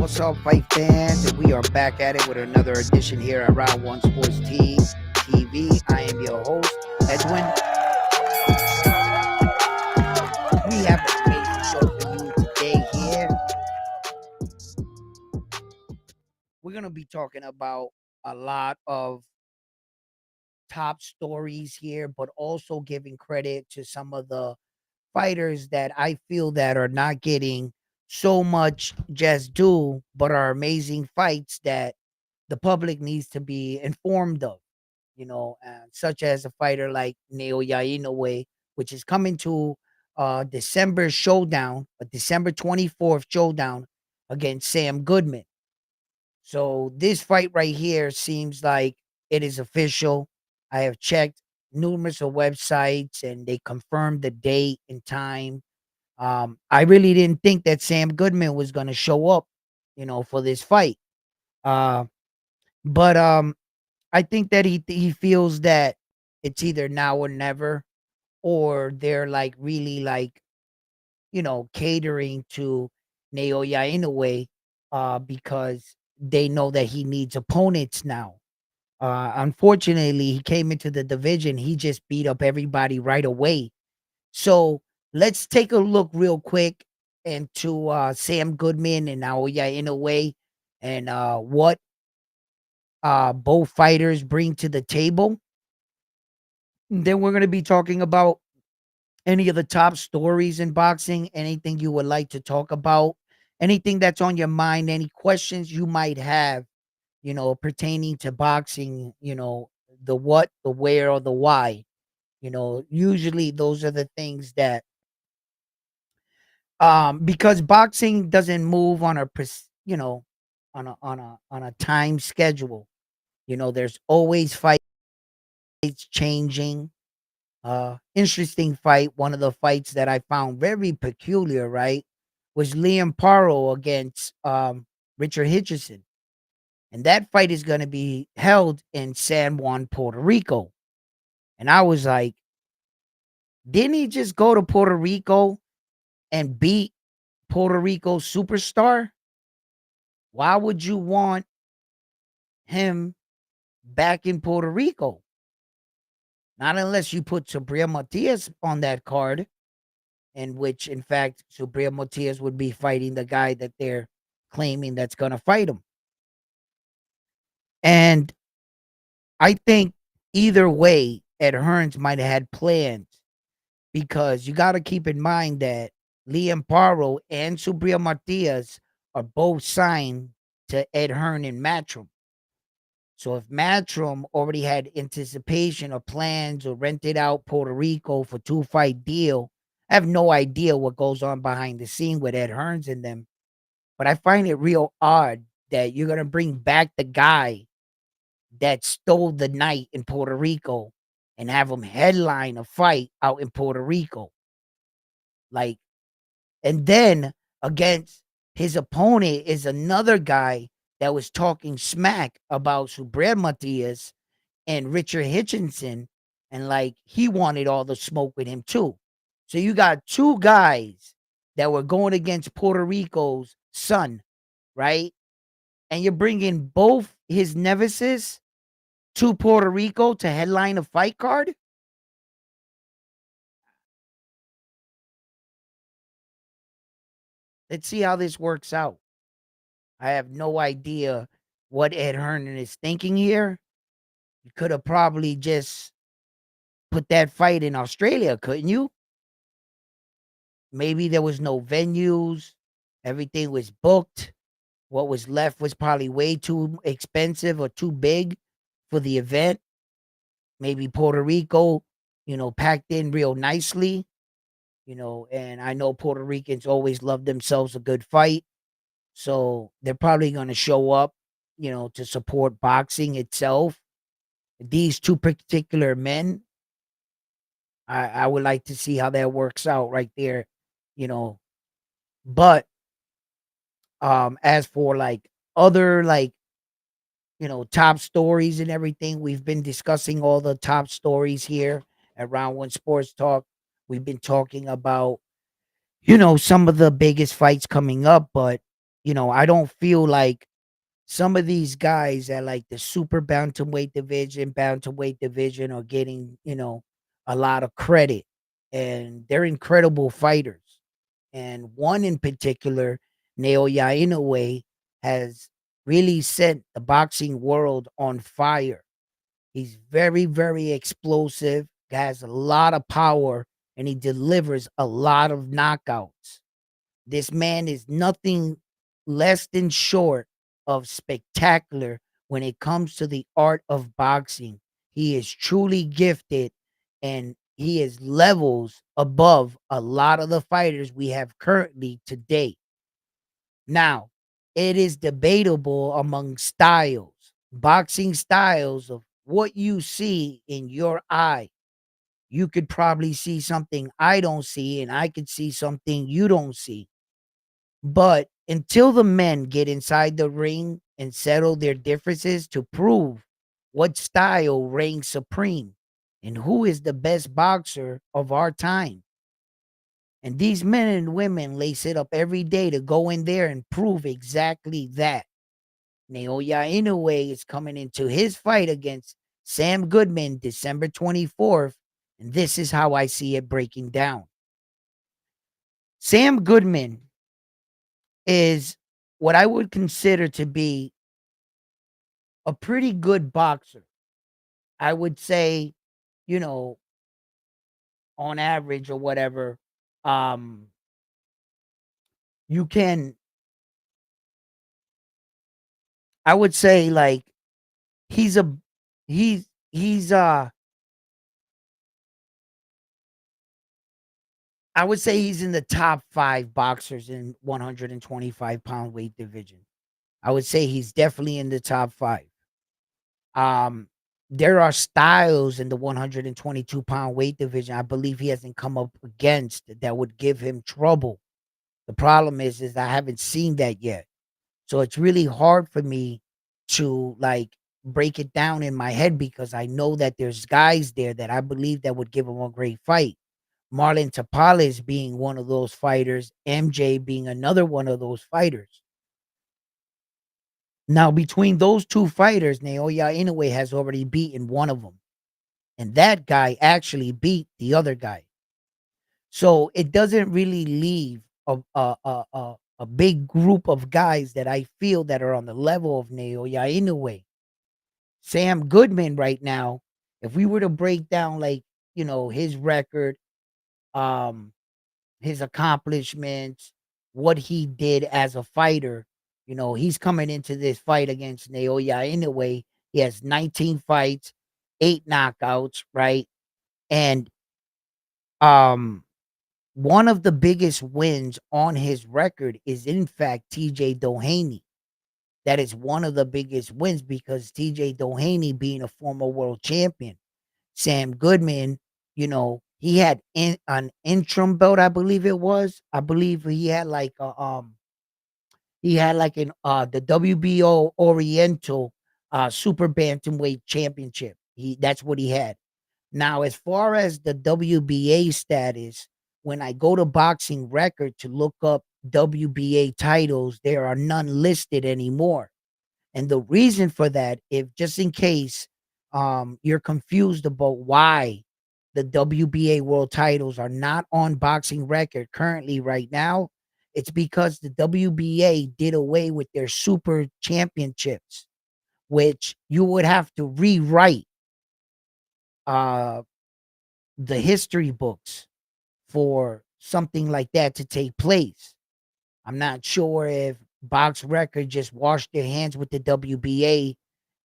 what's up, fight fans? And we are back at it with another edition here at Round One Sports TV. I am your host, Edwin. We have an amazing show for you today here. We're going to be talking about a lot of top stories here, but also giving credit to some of the fighters that I feel that are not getting so much just due, but are amazing fights that the public needs to be informed of, such as a fighter like Naoya Inoue, which is coming to December showdown, a December 24th showdown against Sam Goodman. So this fight right here seems like it is official. I have checked numerous of websites and they confirmed the date and time. I really didn't think that Sam Goodman was going to show up, for this fight. Uh, but I think that he feels that it's either now or never, or they're like really like catering to Naoya in a way, because they know that he needs opponents now. Unfortunately, he came into the division, he just beat up everybody right away. So let's take a look real quick into Sam Goodman and Naoya in a way, and what both fighters bring to the table. Then we're going to be talking about any of the top stories in boxing, anything you would like to talk about, anything that's on your mind, any questions you might have, pertaining to boxing, the what, the where, or the why. Usually those are the things that because boxing doesn't move on a time schedule. There's always fights changing. Interesting fight. One of the fights that I found very peculiar, right, was Liam Paro against Richard Hitchison. And that fight is going to be held in San Juan, Puerto Rico. And I was like, didn't he just go to Puerto Rico and beat Puerto Rico superstar? Why would you want him back in Puerto Rico? Not unless you put Sabria Matias on that card, in which, in fact, Sabria Matias would be fighting the guy that they're claiming that's going to fight him. And I think either way, Ed Hearns might have had plans, because you got to keep in mind that Liam Paro and Sabria Matias are both signed to Ed Hearn and Matchroom. So if Matchroom already had anticipation or plans or rented out Puerto Rico for 2-fight deal, I have no idea what goes on behind the scene with Ed Hearns and them. But I find it real odd that you're going to bring back the guy that stole the night in Puerto Rico and have him headline a fight out in Puerto Rico. Like, and then against his opponent is another guy that was talking smack about Subriel Matias and Richard Hitchinson, and like he wanted all the smoke with him too. So you got two guys that were going against Puerto Rico's son, right? And you're bringing both his nemesis to Puerto Rico to headline a fight card? Let's see how this works out. I have no idea what Ed Hernan is thinking here. You could have probably just put that fight in Australia, couldn't you? Maybe there was no venues. Everything was booked. What was left was probably way too expensive or too big for the event. Maybe Puerto Rico, packed in real nicely, and I know Puerto Ricans always love themselves a good fight. So they're probably going to show up, to support boxing itself. These two particular men, I would like to see how that works out right there, you know. But as for like other like top stories and everything, we've been discussing all the top stories here at Round One Sports Talk. We've been talking about some of the biggest fights coming up, but I don't feel like some of these guys at like the super bantamweight division are getting, a lot of credit, and they're incredible fighters. And one in particular, Naoya Inoue, has really set the boxing world on fire. He's very, very explosive, has a lot of power, and he delivers a lot of knockouts. This man is nothing less than short of spectacular when it comes to the art of boxing. He is truly gifted, and he is levels above a lot of the fighters we have currently today. Now, it is debatable among styles, boxing styles of what you see in your eye. You could probably see something I don't see, and I could see something you don't see. But until the men get inside the ring and settle their differences to prove what style reigns supreme and who is the best boxer of our time. And these men and women lace it up every day to go in there and prove exactly that. Naoya Inoue is coming into his fight against Sam Goodman December 24th, and this is how I see it breaking down. Sam Goodman is what I would consider to be a pretty good boxer. I would say, you know, on average or whatever, um, you can, I would say like he's a, he's I would say he's in the top 5 boxers in 125-pound weight division. I would say he's definitely in the top 5. Um, there are styles in the 122-pound weight division I believe he hasn't come up against that would give him trouble. The problem is I haven't seen that yet. So it's really hard for me to like break it down in my head because I know that there's guys there that I believe that would give him a great fight. Marlon Tapales being one of those fighters, MJ being another one of those fighters. Now, between those two fighters, Naoya Inoue has already beaten one of them, and that guy actually beat the other guy. So it doesn't really leave a big group of guys that I feel that are on the level of Naoya Inoue. Sam Goodman right now, if we were to break down like, his record, um, his accomplishments, what he did as a fighter, he's coming into this fight against Naoya Inoue. He has 19 fights, 8 knockouts, right? And um one of the biggest wins on his record is in fact TJ Doheny. That is one of the biggest wins because TJ Doheny being a former world champion. Sam Goodman, he had an interim belt, I believe it was. I believe he had like an the WBO Oriental super bantamweight championship. That's what he had. Now, as far as the WBA status, when I go to Boxing Record to look up WBA titles, there are none listed anymore. And the reason for that, if just in case you're confused about why the WBA world titles are not on Boxing Record currently right now, it's because the WBA did away with their super championships, which you would have to rewrite uh the history books for something like that to take place. I'm not sure if Box Record just washed their hands with the WBA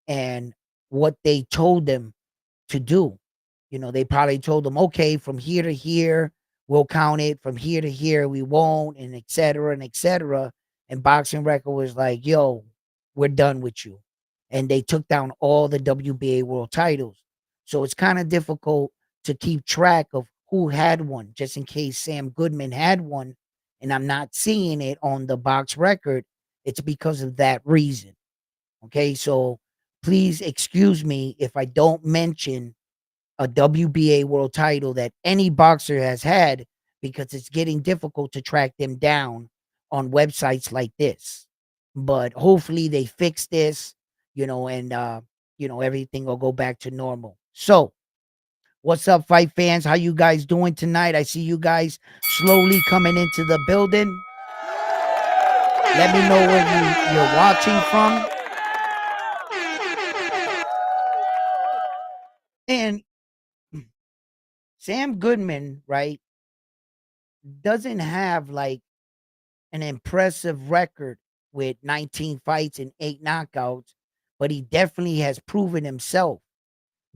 and what they told them to do. They probably told them, okay, from here to here, we'll count it. From here to here, we won't, and et cetera, and et cetera. And Boxing Record was like, yo, we're done with you. And they took down all the WBA world titles. So it's kind of difficult to keep track of who had one, just in case Sam Goodman had one, and I'm not seeing it on the box record. It's because of that reason. Okay, so please excuse me if I don't mention a WBA world title that any boxer has had because it's getting difficult to track them down on websites like this. but hopefully they fix this, and everything will go back to normal. So, what's up, fight fans? How you guys doing tonight? I see you guys slowly coming into the building. Let me know where you're watching from. And Sam Goodman, right, doesn't have like an impressive record with 19 fights and 8 knockouts, but he definitely has proven himself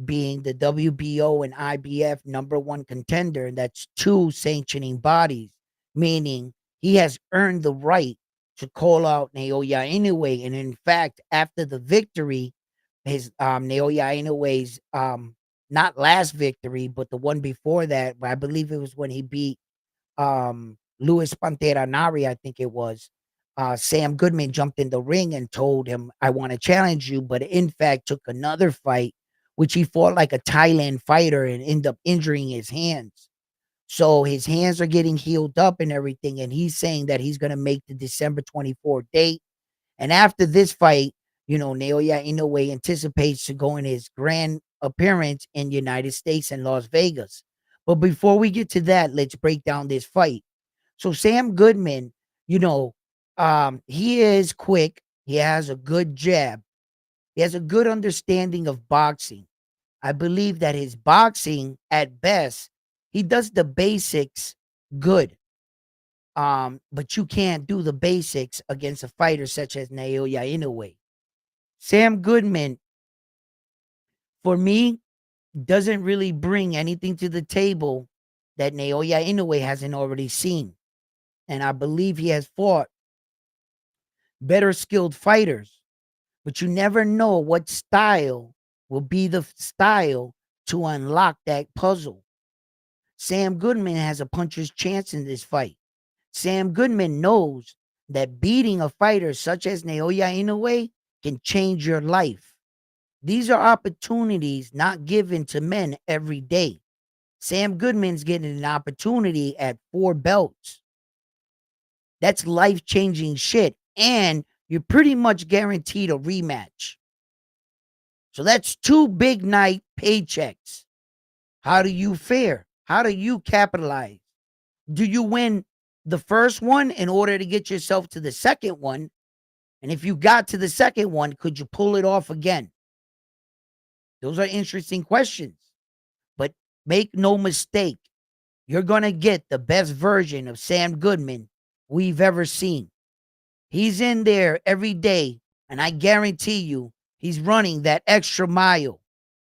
being the WBO and IBF number one contender. And that's two sanctioning bodies, meaning he has earned the right to call out Naoya Inoue. And in fact, after the victory, his Naoya Inoue's not last victory, but the one before that, I believe it was when he beat Luis Pantera Nari, I think it was. Sam Goodman jumped in the ring and told him, I want to challenge you, but in fact took another fight, which he fought like a Thailand fighter and ended up injuring his hands. So his hands are getting healed up and everything. And he's saying that he's going to make the December 24th date. And after this fight, Naoya Inoue anticipates to go in his grand appearance in the United States and Las Vegas. But before we get to that, let's break down this fight. So Sam Goodman, he is quick. He has a good jab. He has a good understanding of boxing. I believe that his boxing, at best, he does the basics good. But you can't do the basics against a fighter such as Naoya Inoue. Sam Goodman, for me, doesn't really bring anything to the table that Naoya Inoue hasn't already seen. And I believe he has fought better skilled fighters, but you never know what style will be the style to unlock that puzzle. Sam Goodman has a puncher's chance in this fight. Sam Goodman knows that beating a fighter such as Naoya Inoue can change your life. These are opportunities not given to men every day. Sam Goodman's getting an opportunity at 4 belts. That's life-changing shit. And you're pretty much guaranteed a rematch. So that's 2 big night paychecks. How do you fare? How do you capitalize? Do you win the first one in order to get yourself to the second one? And if you got to the second one, could you pull it off again? Those are interesting questions. But make no mistake, you're going to get the best version of Sam Goodman we've ever seen. He's in there every day, and I guarantee you, he's running that extra mile.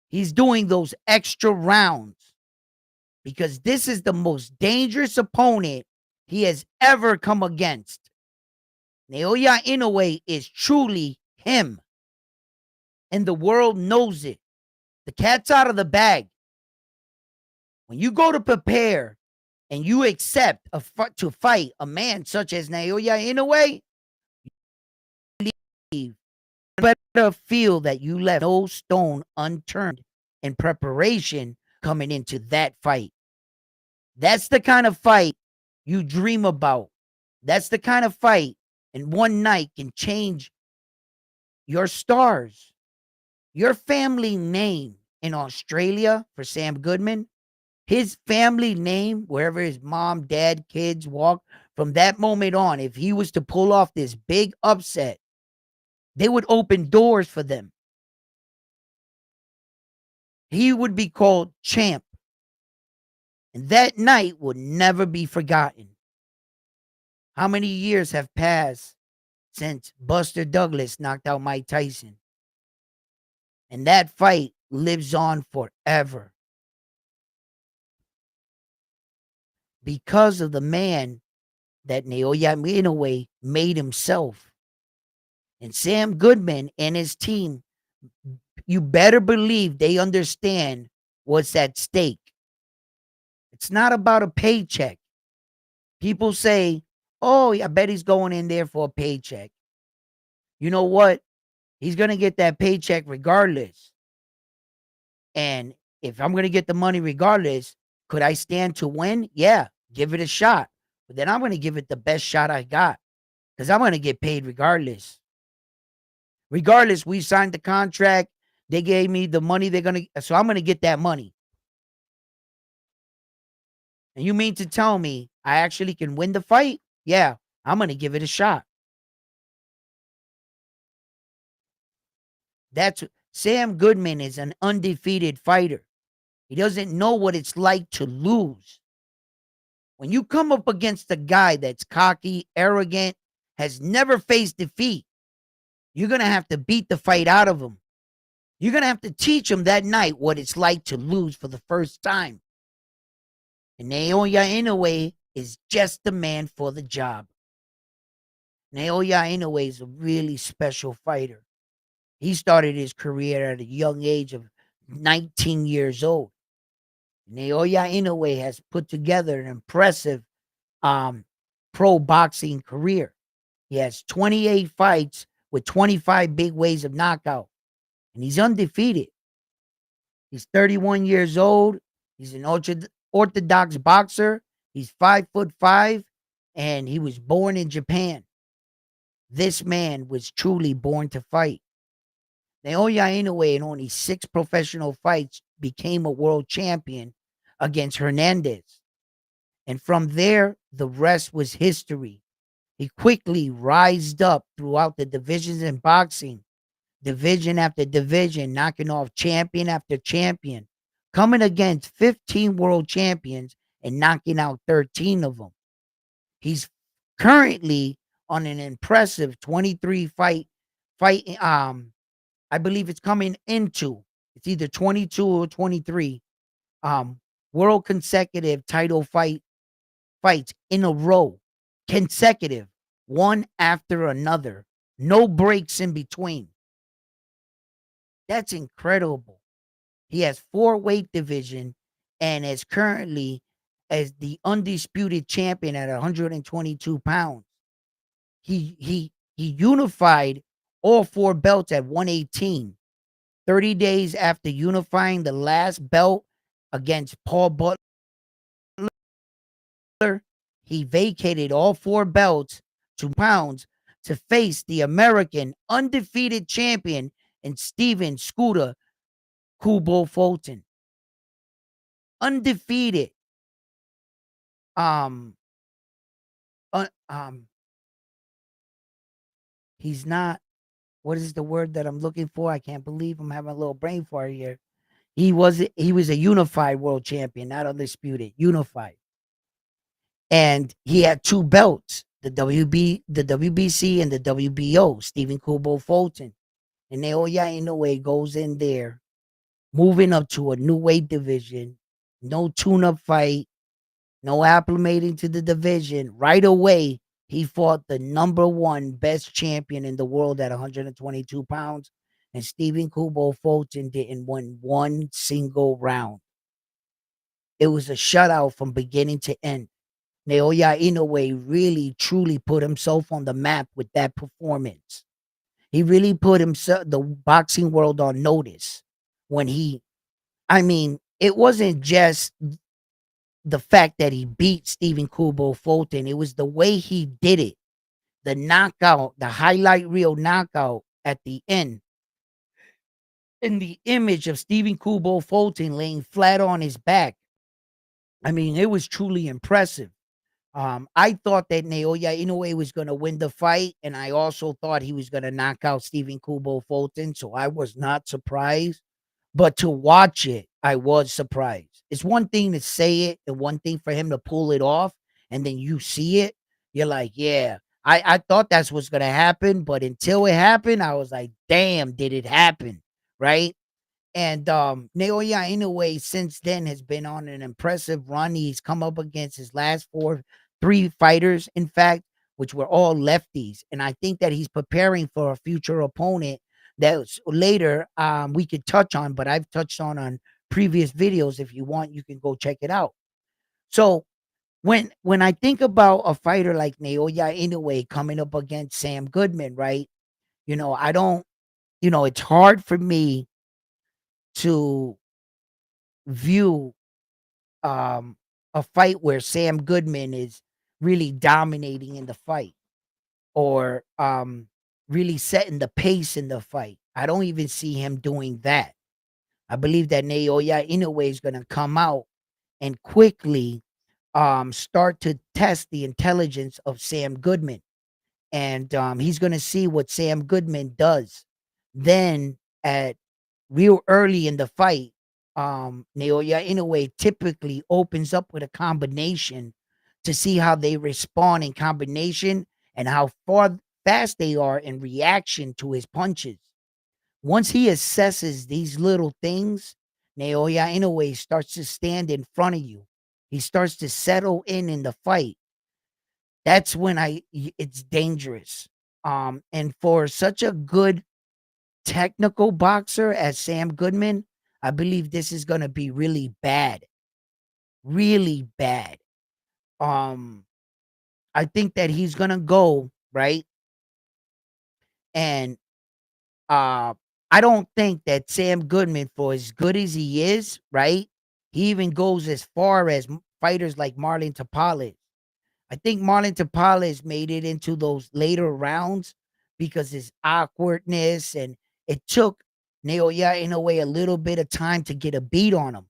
He's doing those extra rounds because this is the most dangerous opponent he has ever come against. Naoya Inoue is truly him, and the world knows it. The cat's out of the bag. When you go to prepare and you accept to fight a man such as Naoya Inoue, you better feel that you left no stone unturned in preparation coming into that fight. That's the kind of fight you dream about. That's the kind of fight in one night can change your stars. Your family name in Australia for Sam Goodman, his family name, wherever his mom, dad, kids walk, from that moment on, if he was to pull off this big upset, they would open doors for them. He would be called champ. And that night will never be forgotten. How many years have passed since Buster Douglas knocked out Mike Tyson? And that fight lives on forever because of the man that Naoya Inoue made himself. And Sam Goodman and his team, you better believe they understand what's at stake. It's not about a paycheck. People say, oh, I bet he's going in there for a paycheck. You know what? He's going to get that paycheck regardless. And if I'm going to get the money regardless, could I stand to win? Yeah, give it a shot. But then I'm going to give it the best shot I got. because I'm gonna get paid regardless. Regardless, we signed the contract. They gave me the money they're gonna, so I'm gonna get that money. And you mean to tell me I actually can win the fight? Yeah, I'm gonna give it a shot. That's Sam Goodman is an undefeated fighter. He doesn't know what it's like to lose. When you come up against a guy that's cocky, arrogant, has never faced defeat, you're going to have to beat the fight out of him. You're going to have to teach him that night what it's like to lose for the first time. And Naoya Inoue is just the man for the job. Naoya Inoue is a really special fighter. He started his career at a young age of 19 years old. Naoya Inoue has put together an impressive um, pro boxing career. He has 28 fights with 25 big ways of knockout, and he's undefeated. He's 31 years old. He's an orthodox boxer. He's 5'5", and he was born in Japan. This man was truly born to fight. Naoya Inoue, in only 6 professional fights, became a world champion against Hernandez. And from there, the rest was history. He quickly rised up throughout the divisions in boxing, division after division, knocking off champion after champion, coming against 15 world champions and knocking out 13 of them. He's currently on an impressive 23 fight. I believe it's coming into, it's either 22 or 23 um world consecutive title fights in a row, consecutive, one after another, no breaks in between. That's incredible. He has 4 weight division and is currently as the undisputed champion at 122 pounds. He unified all 4 belts at 118. 30 days after unifying the last belt against Paul Butler, he vacated all 4 belts to pounds to face the American undefeated champion and Steven Scooter Kubo Fulton. Undefeated. Um, uh, um, he's not. What is the word that I'm looking for? I can't believe I'm having a little brain fart here. He was a unified world champion, not undisputed, unified. And he had 2 belts, the WBC and the WBO, Stephen Kubo Fulton. And Naoya Inoue goes in there, moving up to a new weight division, no tune-up fight, no acclimating to the division. Right away, he fought the number 1 best champion in the world at 122 pounds, and Stephen Kubo Fulton didn't win one single round. It was a shutout from beginning to end. Naoya Inoue really truly put himself on the map with that performance. He really put himself the boxing world on notice when it wasn't just the fact that he beat Stephen Kubo Fulton. It was the way he did it. The knockout, the highlight reel knockout at the end. In the image of Stephen Kubo Fulton laying flat on his back. It was truly impressive. I thought that Naoya Inoue was going to win the fight, and I also thought he was going to knock out Stephen Kubo Fulton, so I was not surprised. But to watch it, I was surprised. It's one thing to say it, and one thing for him to pull it off, and then you see it, you're like, yeah, I thought that's what's going to happen, but until it happened, I was like, damn, did it happen, right? And Naoya Inoue since then has been on an impressive run. He's come up against his last 3 fighters, in fact, which were all lefties. And I think that he's preparing for a future opponent that later we could touch on, but I've touched on previous videos. If you want, you can go check it out. So when I think about a fighter like Naoya Inoue coming up against Sam Goodman, right? I don't, it's hard for me to view a fight where Sam Goodman is really dominating in the fight. or really setting the pace in the fight. I don't even see him doing that. I believe that Naoya Inoue is going to come out and quickly start to test the intelligence of Sam Goodman, and he's going to see what Sam Goodman does. Then at real early in the fight, Naoya Inoue typically opens up with a combination to see how they respond in combination and how far fast they are in reaction to his punches. Once he assesses these little things, Naoya Inoue starts to stand in front of you. He starts to settle in the fight. That's when it's dangerous. And for such a good technical boxer as Sam Goodman, I believe this is going to be really bad. Really bad. Um I think that he's going to go, right? And uh I don't think that Sam Goodman, for as good as he is, right? He even goes as far as fighters like Marlon Tapales. I think Marlon Tapales made it into those later rounds because his awkwardness, and it took Naoya in a way a little bit of time to get a beat on him,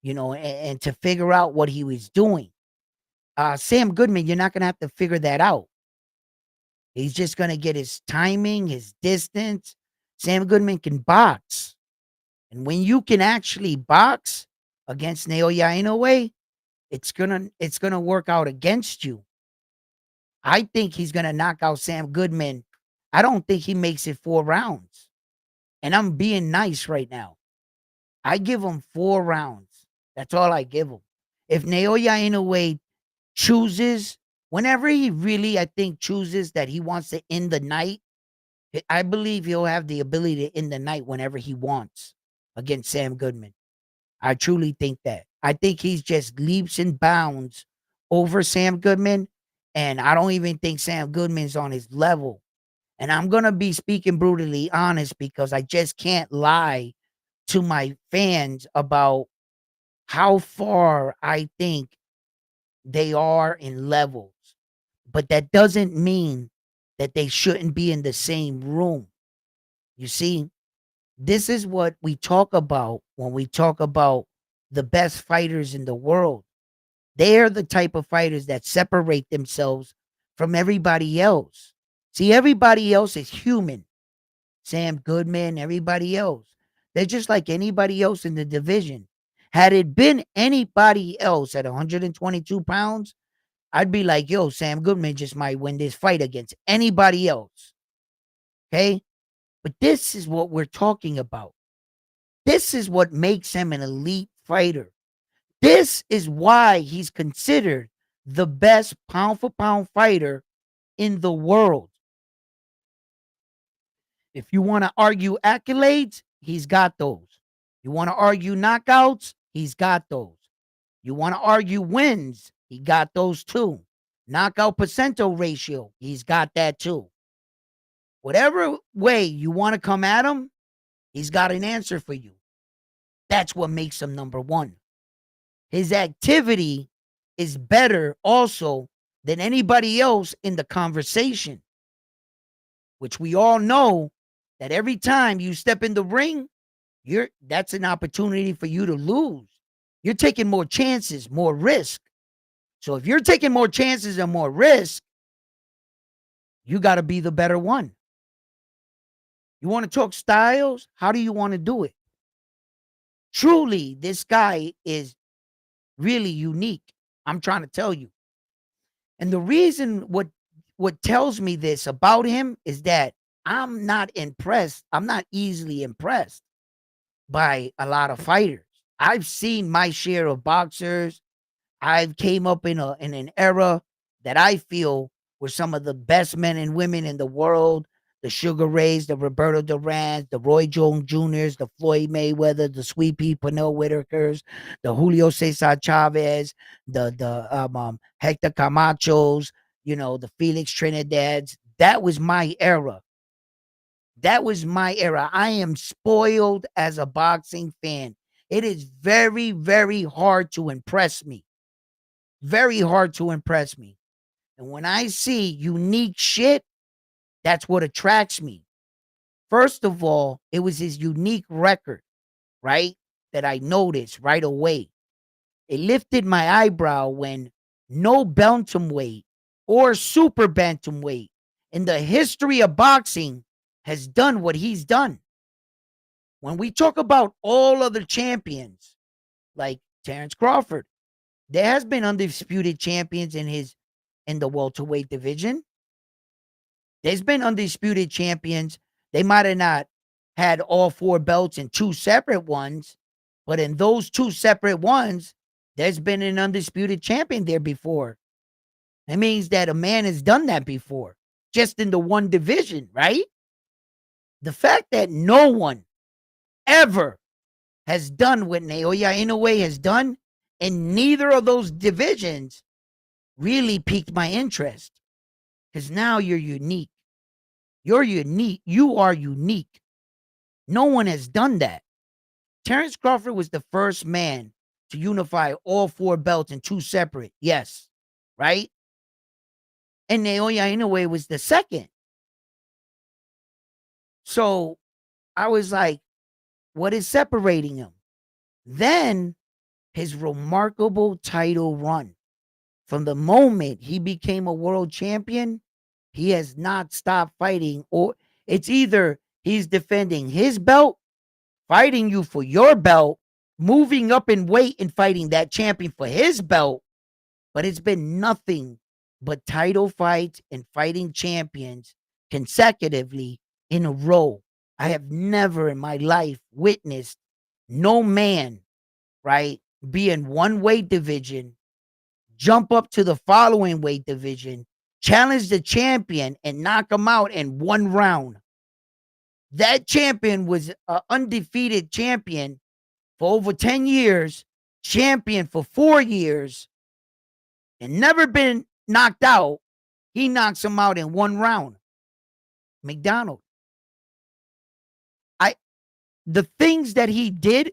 and to figure out what he was doing. Sam Goodman, you're not gonna have to figure that out. He's just gonna get his timing, his distance. Sam Goodman can box. And when you can actually box against Naoya Inoue, it's gonna work out against you. I think he's gonna knock out Sam Goodman. I don't think he makes it 4 rounds. And I'm being nice right now. I give him 4 rounds. That's all I give him. If Naoya Inoue chooses, whenever he really, I think, chooses that he wants to end the night, I believe he'll have the ability to end the night whenever he wants against Sam Goodman. I truly think that. I think he's just leaps and bounds over Sam Goodman, and I don't even think Sam Goodman's on his level. And I'm going to be speaking brutally honest because I just can't lie to my fans about how far I think they are in levels. But that doesn't mean that they shouldn't be in the same room. You see, this is what we talk about when we talk about the best fighters in the world. They're the type of fighters that separate themselves from everybody else. See, everybody else is human. Sam Goodman, everybody else. They're just like anybody else in the division. Had it been anybody else at 122 pounds, I'd be like, yo, Sam Goodman just might win this fight against anybody else. Okay? But this is what we're talking about. This is what makes him an elite fighter. This is why he's considered the best pound for pound fighter in the world. If you want to argue accolades, he's got those. You want to argue knockouts, he's got those. You want to argue wins, he got those too. Knockout percentile ratio, he's got that too. Whatever way you want to come at him, he's got an answer for you. That's what makes him number one. His activity is better also than anybody else in the conversation, which we all know that every time you step in the ring, that's an opportunity for you to lose. You're taking more chances, more risk. So if you're taking more chances and more risk, you got to be the better one. You want to talk styles? How do you want to do it? Truly, this guy is really unique. I'm trying to tell you. And the reason what tells me this about him is that I'm not impressed. I'm not easily impressed by a lot of fighters. I've seen my share of boxers. I've came up in an era that I feel were some of the best men and women in the world. The Sugar Rays, the Roberto Durans, the Roy Jones Jr.'s, the Floyd Mayweather, the Sweet Pea Pernell Whitakers, the Julio Cesar Chavez, the Hector Camachos, the Felix Trinidads. That was my era. That was my era. I am spoiled as a boxing fan. It is very, very hard to impress me. Very hard to impress me. And when I see unique shit, That's what attracts me. First of all, it was his unique record, right? That I noticed right away. It lifted my eyebrow when no bantamweight or super bantamweight in the history of boxing has done what he's done. When we talk about all other champions, like Terrence Crawford, there has been undisputed champions in the welterweight division. There's been undisputed champions. They might have not had all four belts in two separate ones, but in those two separate ones, there's been an undisputed champion there before. That means that a man has done that before, just in the one division, right? The fact that no one ever has done what Naoya Inoue has done in neither of those divisions really piqued my interest. Because now you're unique. You're unique. You are unique. No one has done that. Terrence Crawford was the first man to unify all four belts in two separate. Yes. Right? And Naoya Inoue was the second. So I was like, what is separating him? Then his remarkable title run. From the moment he became a world champion, he has not stopped fighting. Or it's either he's defending his belt, fighting you for your belt, moving up in weight and fighting that champion for his belt. But it's been nothing but title fights and fighting champions consecutively in a row. I have never in my life witnessed no man, right, be in one weight division, jump up to the following weight division, challenge the champion, and knock him out in one round. That champion was an undefeated champion for over 10 years, champion for 4 years, and never been knocked out. He knocks him out in one round. McDonald. I the things that he did,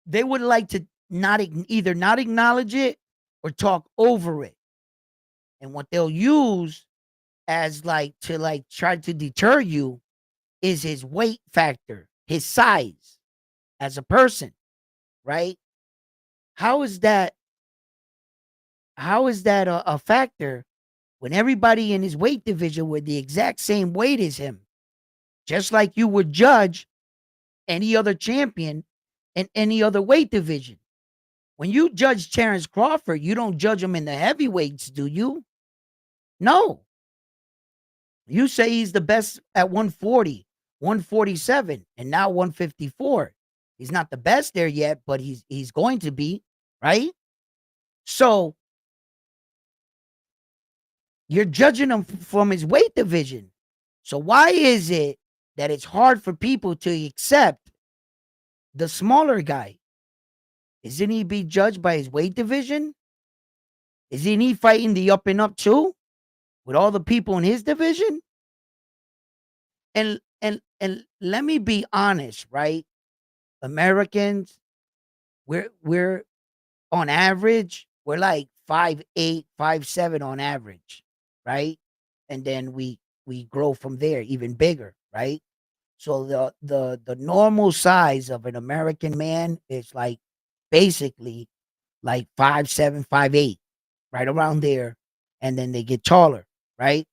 they would like to not either not acknowledge it or talk over it. And what they'll use as like try to deter you is his weight factor, his size as a person, right? How is that a factor when everybody in his weight division were the exact same weight as him? Just like you would judge any other champion in any other weight division. When you judge Terrence Crawford, you don't judge him in the heavyweights, do you? No. You say he's the best at 140, 147, and now 154. He's not the best there yet, but he's going to be, right? So you're judging him from his weight division. So why is it that it's hard for people to accept the smaller guy? Isn't he be judged by his weight division? Isn't he fighting the up and up too with all the people in his division? And let me be honest, right? Americans, we're on average, we're like 5'8", 5'7" on average, right? And then we grow from there even bigger, right? So the normal size of an American man is like basically like 5'7", 5'8", right around there, and then they get taller, right?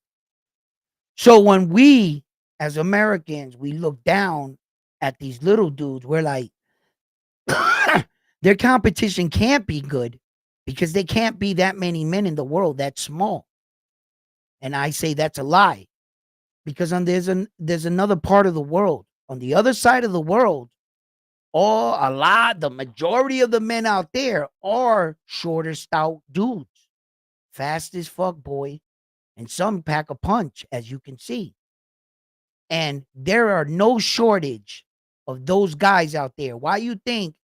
So when we as Americans we look down at these little dudes, we're like, their competition can't be good because they can't be that many men in the world that small. And I say that's a lie because there's another part of the world. On the other side of the world, the majority of the men out there are shorter, stout dudes. Fast as fuck, boy. And some pack a punch, as you can see. And there are no shortage of those guys out there. Why you think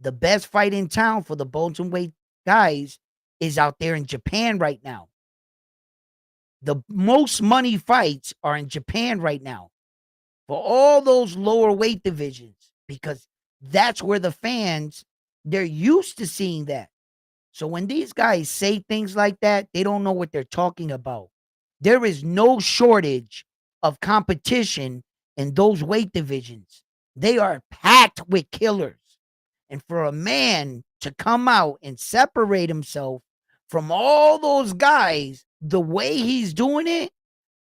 the best fight in town for the bantamweight guys is out there in Japan right now? The most money fights are in Japan right now for all those lower weight divisions because that's where the fans, they're used to seeing that. So when these guys say things like that, they don't know what they're talking about. There is no shortage of competition in those weight divisions. They are packed with killers. And for a man to come out and separate himself from all those guys, the way he's doing it,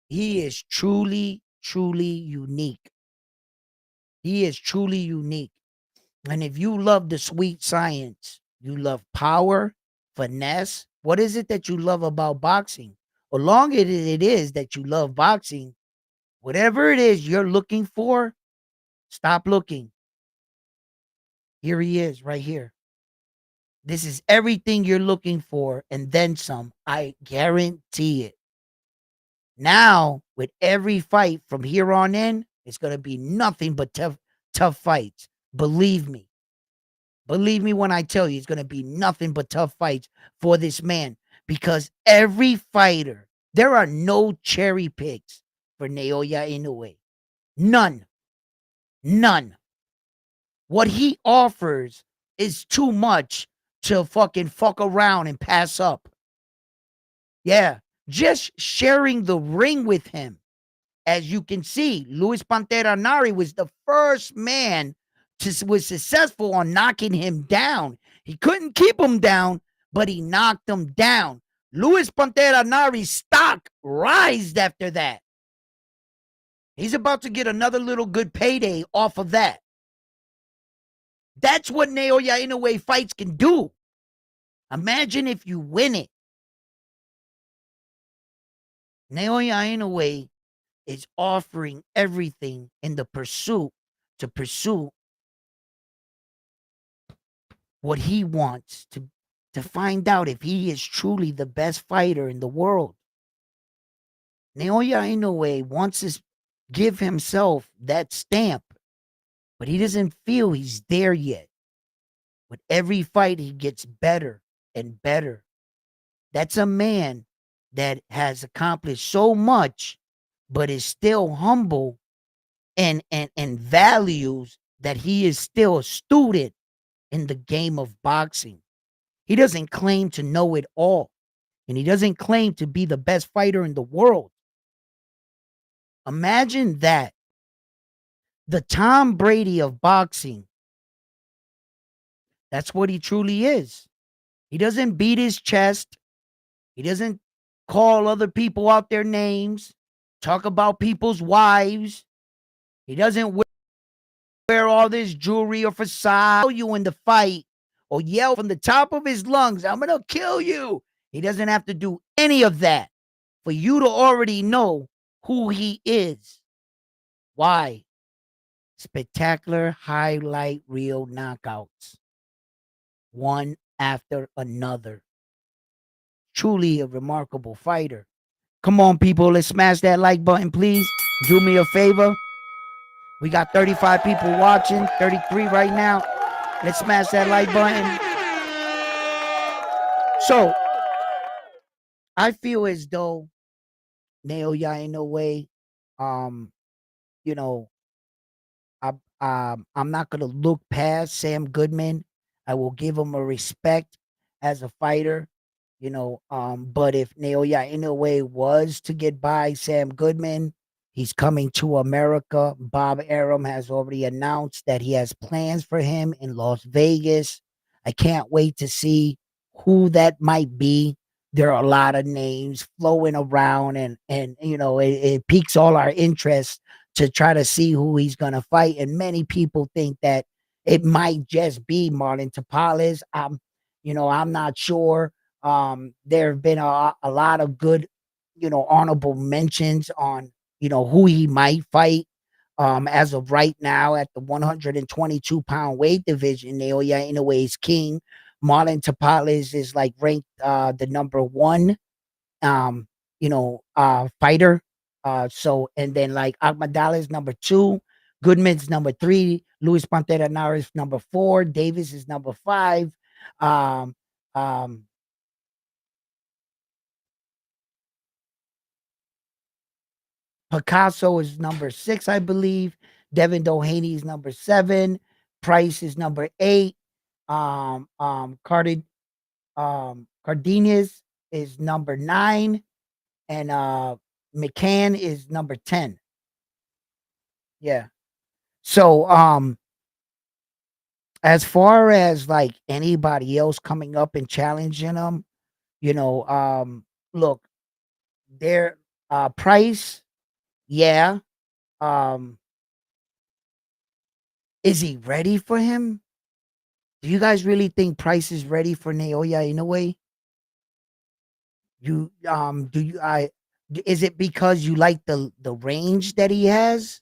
he is truly, truly unique. He is truly unique. And if you love the sweet science, you love power, finesse, what is it that you love about boxing? As long as it is that you love boxing, whatever it is you're looking for, stop looking. Here he is, right here. This is everything you're looking for, and then some. I guarantee it. Now, with every fight from here on in, it's going to be nothing but tough fights. Believe me. Believe me when I tell you, it's going to be nothing but tough fights for this man because every fighter, there are no cherry picks for Naoya Inoue. None. None. What he offers is too much to fucking fuck around and pass up. Yeah. Just sharing the ring with him. As you can see, Luis Pantera Nari was the first man was successful on knocking him down. He couldn't keep him down, but he knocked him down. Luis Pantera Nari's stock rised after that. He's about to get another little good payday off of that. That's what Naoya Inoue fights can do. Imagine if you win it. Naoya Inoue is offering everything in the pursuit to pursue what he wants to find out if he is truly the best fighter in the world. Naoya Inoue wants to give himself that stamp, but he doesn't feel he's there yet. With every fight, he gets better and better. That's a man that has accomplished so much, but is still humble and values that he is still a student in the game of boxing. He doesn't claim to know it all, and he doesn't claim to be the best fighter in the world. Imagine that. The Tom Brady of boxing. That's what he truly is. He doesn't beat his chest. He doesn't call other people out their names, talk about people's wives. He doesn't wear all this jewelry or facade you in the fight or yell from the top of his lungs, I'm going to kill you. He doesn't have to do any of that for you to already know who he is. Why? Spectacular highlight reel knockouts, one after another. Truly a remarkable fighter. Come on, people. Let's smash that like button, please. Do me a favor. We got 35 people watching, 33 right now. Let's smash that like button. So, I feel as though Naoya Inoue, um, you know, I'm not gonna look past Sam Goodman. I will give him a respect as a fighter, but if Naoya Inoue was to get by Sam Goodman, he's coming to America. Bob Arum has already announced that he has plans for him in Las Vegas. I can't wait to see who that might be. There are a lot of names flowing around, and it piques all our interest to try to see who he's going to fight. And many people think that it might just be Marlon Tapales. I'm not sure. There have been a lot of good, honorable mentions on, who he might fight. As of right now, at the 122-pound weight division, Naoya Inoue is king. Marlon Tapales is like ranked the number one fighter. And then like Agmadala is number 2, Goodman's number 3, Luis Pantera Nari is number 4, Davis is number 5, um, um, Picasso is number 6, I believe. Devin Haney is number 7. Price is number 8. Cardenas is number 9. and McCann is number 10. Yeah. So as far as like anybody else coming up and challenging them, you know, look, their price, yeah. Um, is he ready for him? Do you guys really think Price is ready for Naoya Inoue? You do you is it because you like the range that he has?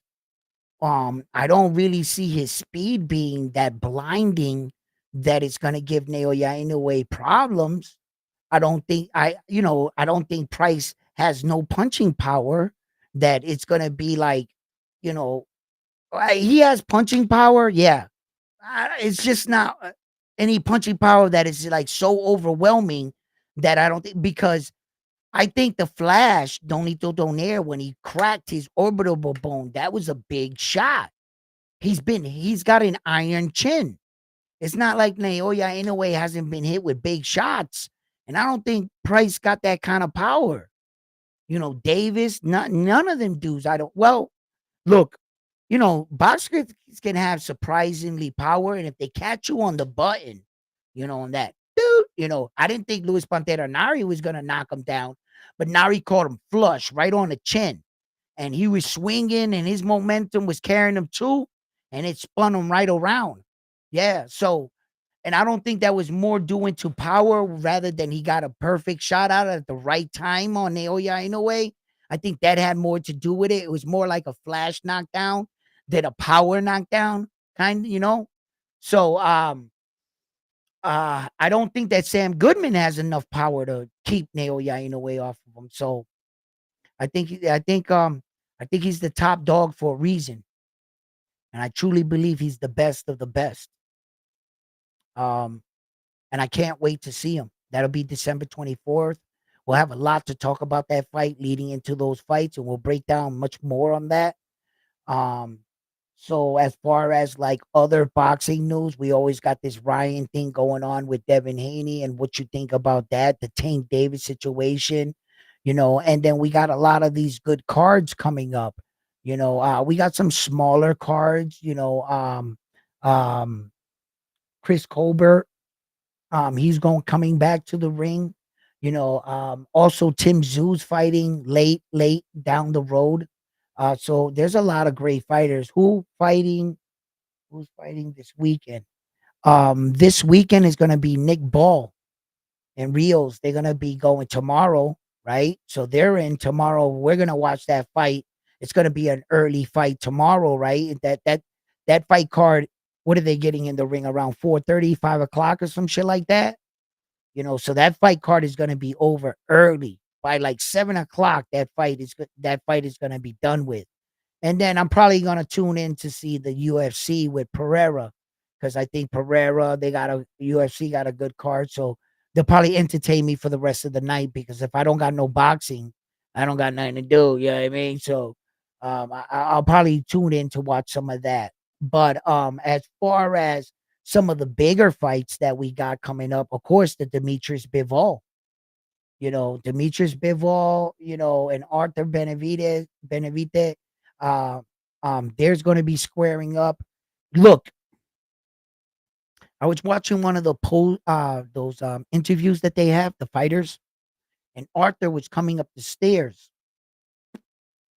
I don't really see his speed being that blinding that it's gonna give Naoya Inoue problems. I don't think Price has no punching power that it's gonna be like, you know, he has punching power, yeah. It's just not any punching power that is like so overwhelming that I don't think because I think the Flash, Donito Donaire, when he cracked his orbital bone, that was a big shot. He's got an iron chin. It's not like Naoya Inoue hasn't been hit with big shots. And I don't think Price got that kind of power. You know, Davis, none of them dudes. I don't. Well, look, you know, boxers can have surprisingly power, and if they catch you on the button, you know, on that, dude, you know, I didn't think Luis Pantera Nari was gonna knock him down, but Nari caught him flush right on the chin, and he was swinging, and his momentum was carrying him too, and it spun him right around. Yeah, so and I don't think that was more due into power rather than he got a perfect shot out at the right time on Naoya Inoue. I think that had more to do with it. It was more like a flash knockdown than a power knockdown, kind of, you know. So I don't think that Sam Goodman has enough power to keep Naoya Inoue off of him. So I think he's the top dog for a reason. And I truly believe he's the best of the best. Um and I can't wait to see him. That'll be December 24th. We'll have a lot to talk about that fight leading into those fights, and we'll break down much more on that. Um, so as far as like other boxing news, we always got this Ryan thing going on with Devin Haney and what you think about that, the Tank Davis situation, you know, and then we got a lot of these good cards coming up. You know, we got some smaller cards, um, Chris Colbert he's going coming back to the ring. You know, also Tim Zoo's fighting late down the road. So there's a lot of great fighters who's fighting this weekend. This weekend is gonna be Nick Ball and Rios. They're gonna be going tomorrow, right? So they're in tomorrow. We're gonna watch that fight. It's gonna be an early fight tomorrow, right? That fight card. What are they getting in the ring around 4:30, 5 o'clock, or some shit like that? You know, so that fight card is gonna be over early. By like 7 o'clock, that fight is gonna be done with. And then I'm probably gonna tune in to see the UFC with Pereira because I think Pereira, they got a UFC got a good card. So they'll probably entertain me for the rest of the night because if I don't got no boxing, I don't got nothing to do. You know what I mean? So I'll probably tune in to watch some of that. But as far as some of the bigger fights that we got coming up, of course, the Demetrius Bivol, and Arthur Benavidez, uh, there's going to be squaring up. Look, I was watching one of those interviews that they have, the fighters, and Arthur was coming up the stairs.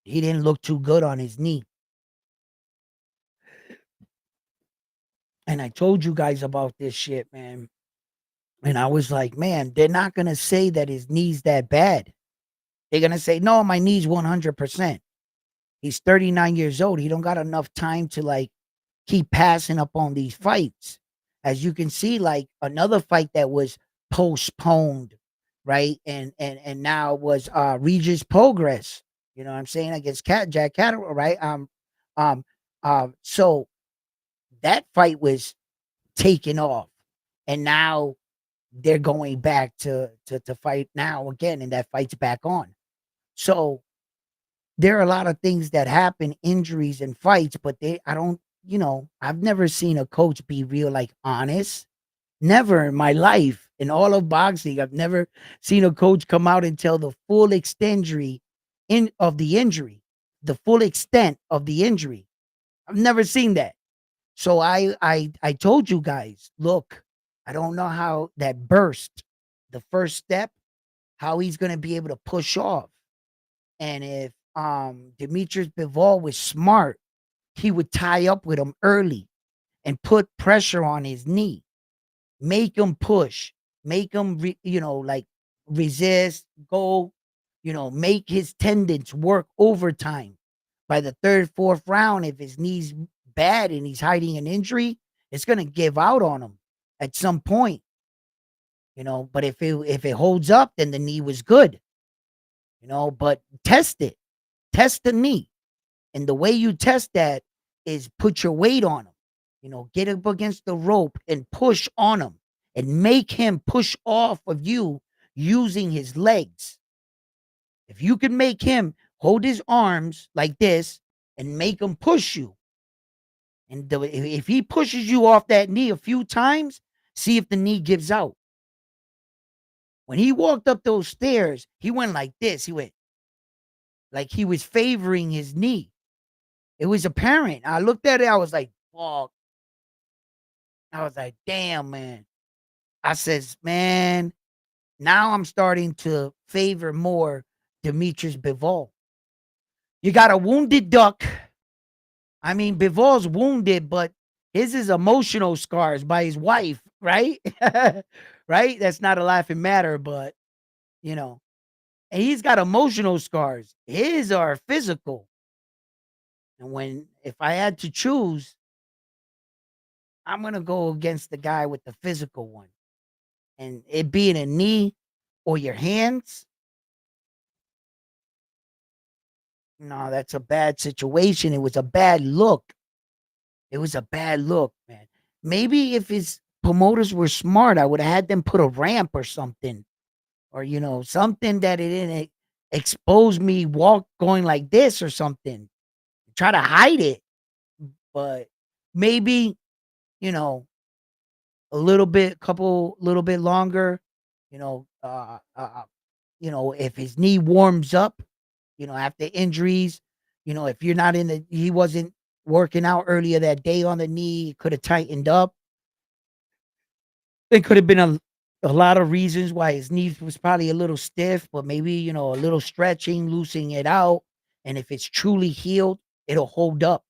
He didn't look too good on his knee. And I told you guys about this shit, man. And I was like, man, they're not going to say that his knee's that bad. They're going to say, no, my knee's 100%. He's 39 years old. He don't got enough time to like keep passing up on these fights. As you can see, like another fight that was postponed, right? And now was Regis Progress. You know what I'm saying? Against Jack Catterall, right? Um, so that fight was taken off. And now they're going back to fight now again, and that fight's back on. So there are a lot of things that happen, injuries and fights, but I don't, I've never seen a coach be real, like honest. Never in my life. in all of boxing. I've never seen a coach come out and tell the full extent of the injury, the full extent of the injury. I've never seen that. So I told you guys, look, I don't know how that burst, the first step, how he's gonna be able to push off. And if Demetrius Bivol was smart, he would tie up with him early and put pressure on his knee, make him push, make him like resist, go, make his tendons work overtime. By the third, fourth round, if his knee's bad and he's hiding an injury, it's gonna give out on him at some point. But if it holds up, then the knee was good. But test it, test the knee. And the way you test that is put your weight on him. Get up against the rope and push on him and make him push off of you using his legs. If you can make him hold his arms like this and make him push you, and if he pushes you off that knee a few times, see if the knee gives out. When he walked up those stairs, he went like this. He went like he was favoring his knee. It was apparent. I looked at it. I was like, fuck. I was like, damn, man. I says, man, now I'm starting to favor more Demetrius Bivol. You got a wounded duck. I mean, Bivol's wounded, but his is emotional scars by his wife, right? Right? That's not a laughing matter, but and he's got emotional scars. His are physical. And if I had to choose, I'm gonna go against the guy with the physical one. And it being a knee or your hands, no, that's a bad situation. It was a bad look. It was a bad look, man. Maybe if his promoters were smart, I would have had them put a ramp or something, or something that it didn't expose me going like this or something. Try to hide it, but maybe you know little bit longer. You know, uh, uh, uh, if his knee warms up, after injuries, if you're not he wasn't working out earlier that day on the knee, could have tightened up. There could have been a lot of reasons why his knee was probably a little stiff, but maybe, a little stretching, loosening it out. And if it's truly healed, it'll hold up.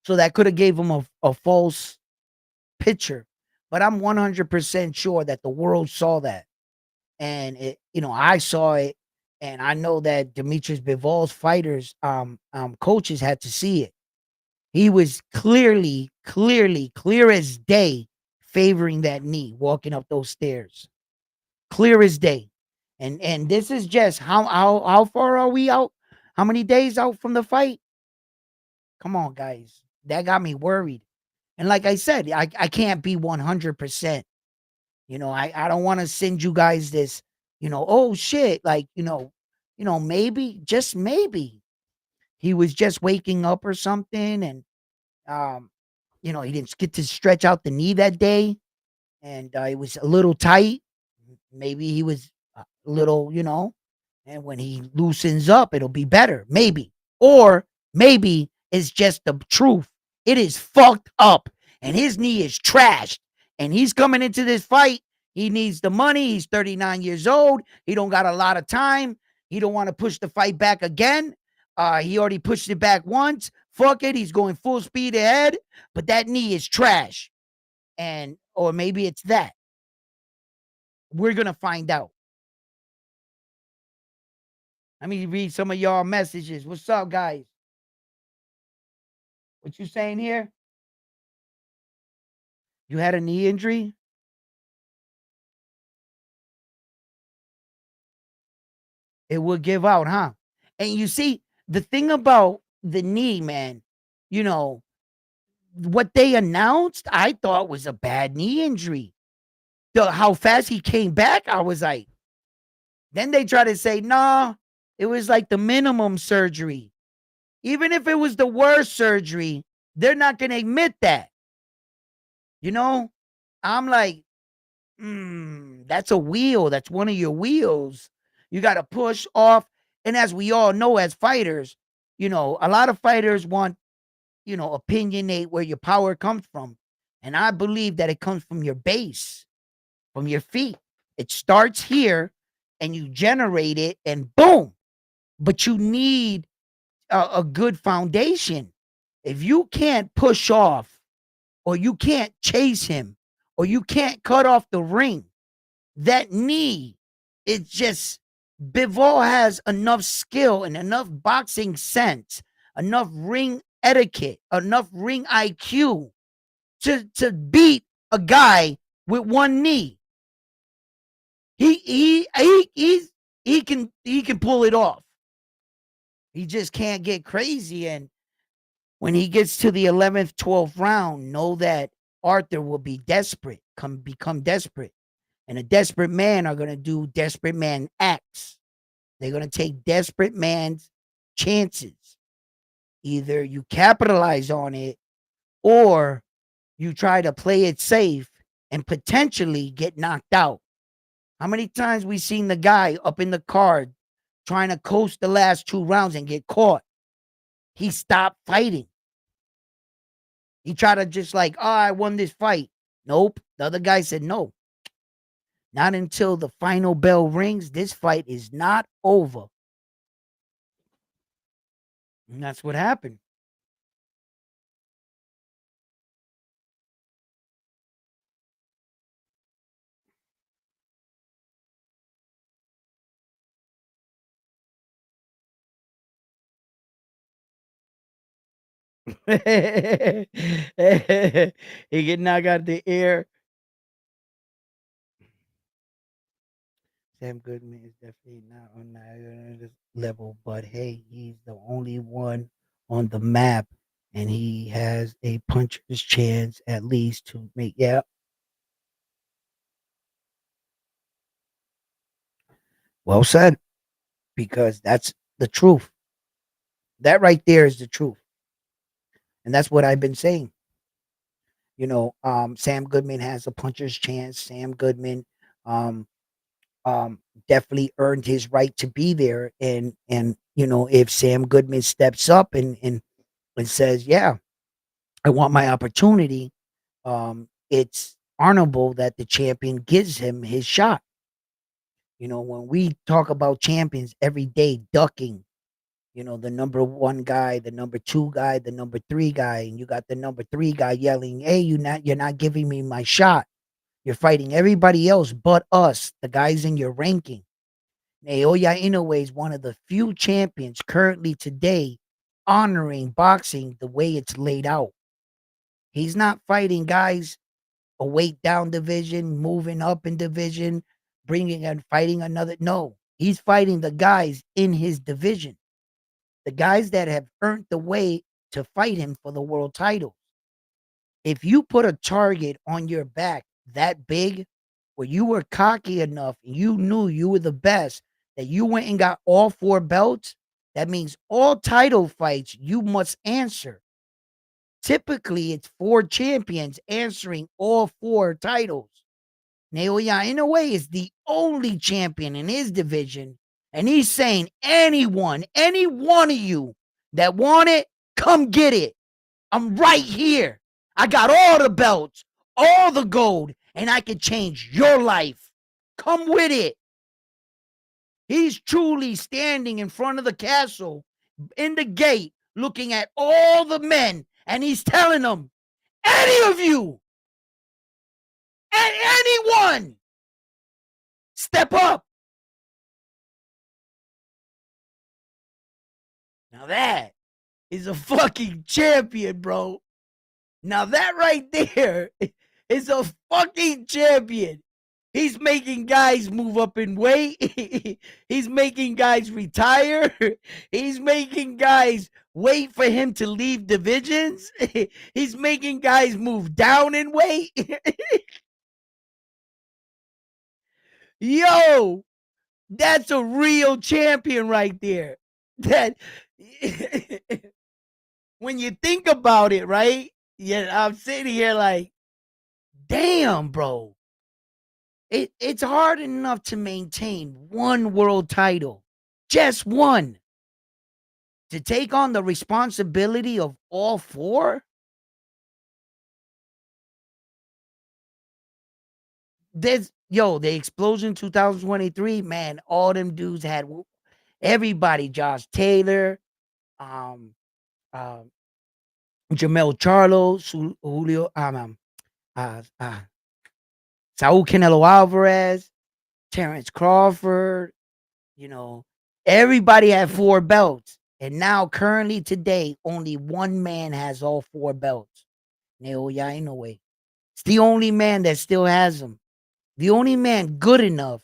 So that could have gave him a false picture. But I'm 100% sure that the world saw that. And I saw it, and I know that Demetrius Bivol's fighters, coaches had to see it. He was clearly, clear as day, favoring that knee, walking up those stairs, clear as day. And this is just how far are we out? How many days out from the fight? Come on, guys, that got me worried. And like I said, I can't be 100%. I don't want to send you guys this, oh shit, like, maybe, just maybe he was just waking up or something, and he didn't get to stretch out the knee that day, and it was a little tight. Maybe he was a little, and when he loosens up, it'll be better, maybe. Or maybe it's just the truth. It is fucked up, and his knee is trashed, and he's coming into this fight. He needs the money. He's 39 years old. He don't got a lot of time. He don't want to push the fight back again. He already pushed it back once. Fuck it. He's going full speed ahead, but that knee is trash. Or maybe it's that. We're going to find out. Let me read some of y'all messages. What's up, guys? What you saying here? You had a knee injury? It would give out, huh? And you see, the thing about the knee, man, what they announced, I thought was a bad knee injury. How fast he came back, I was like, then they try to say, nah, it was like the minimum surgery. Even if it was the worst surgery, they're not going to admit that. I'm like, That's a wheel. That's one of your wheels. You got to push off. And as we all know, as fighters, a lot of fighters want, opinionate where your power comes from. And I believe that it comes from your base, from your feet. It starts here and you generate it and boom. But you need a good foundation. If you can't push off or you can't chase him or you can't cut off the ring, that knee, it's just Bivol has enough skill and enough boxing sense, enough ring etiquette, enough ring IQ to beat a guy with one knee. He can pull it off. He just can't get crazy. And when he gets to the 11th, 12th round, know that Arthur will be desperate, become desperate. And a desperate man are going to do desperate man acts. They're going to take desperate man's chances. Either you capitalize on it or you try to play it safe and potentially get knocked out. How many times we seen the guy up in the card trying to coast the last 2 rounds and get caught? He stopped fighting. He tried to just like, oh, I won this fight. Nope. The other guy said, no, not until the final bell rings. This fight is not over. And that's what happened. He get knocked out the air. Sam Goodman is definitely not on that level, but hey, he's the only one on the map, and he has a puncher's chance at least to make. Yeah, well said, because that's the truth. That right there is the truth, and that's what I've been saying. Sam Goodman has a puncher's chance. Sam Goodman, um, definitely earned his right to be there. And if Sam Goodman steps up and says, "Yeah, I want my opportunity," it's honorable that the champion gives him his shot. When we talk about champions every day ducking, the number one guy, the number two guy, the number three guy, and you got the number three guy yelling, "Hey, you're not giving me my shot. You're fighting everybody else but us, the guys in your ranking." Naoya Inoue is one of the few champions currently today honoring boxing the way it's laid out. He's not fighting guys a weight down division, moving up in division, bringing and fighting another. No, he's fighting the guys in his division, the guys that have earned the way to fight him for the world title. If you put a target on your back that big, where you were cocky enough and you knew you were the best, that you went and got all 4 belts, that means all title fights you must answer. Typically, it's 4 champions answering all 4 titles. Naoya Inoue is the only champion in his division, and he's saying, anyone, any one of you that want it, come get it. I'm right here. I got all the belts, all the gold, and I can change your life. Come with it. He's truly standing in front of the castle, in the gate, looking at all the men, and he's telling them, any of you, and anyone, step up. Now that is a fucking champion, bro. Now that right there is a fucking champion. He's making guys move up in weight. He's making guys retire. He's making guys wait for him to leave divisions. He's making guys move down in weight. Yo, that's a real champion right there. That when you think about it, right? Yeah, I'm sitting here like, damn, bro. It's hard enough to maintain one world title, just one. To take on the responsibility of all four, there's the explosion 2023, man, all them dudes had everybody, Josh Taylor, um, uh, Jamel Charlo, Julio, Saul Canelo Alvarez, Terrence Crawford, you know, everybody had four belts. And now, currently today, only one man has all four belts. Naoya Inoue. It's the only man that still has them. The only man good enough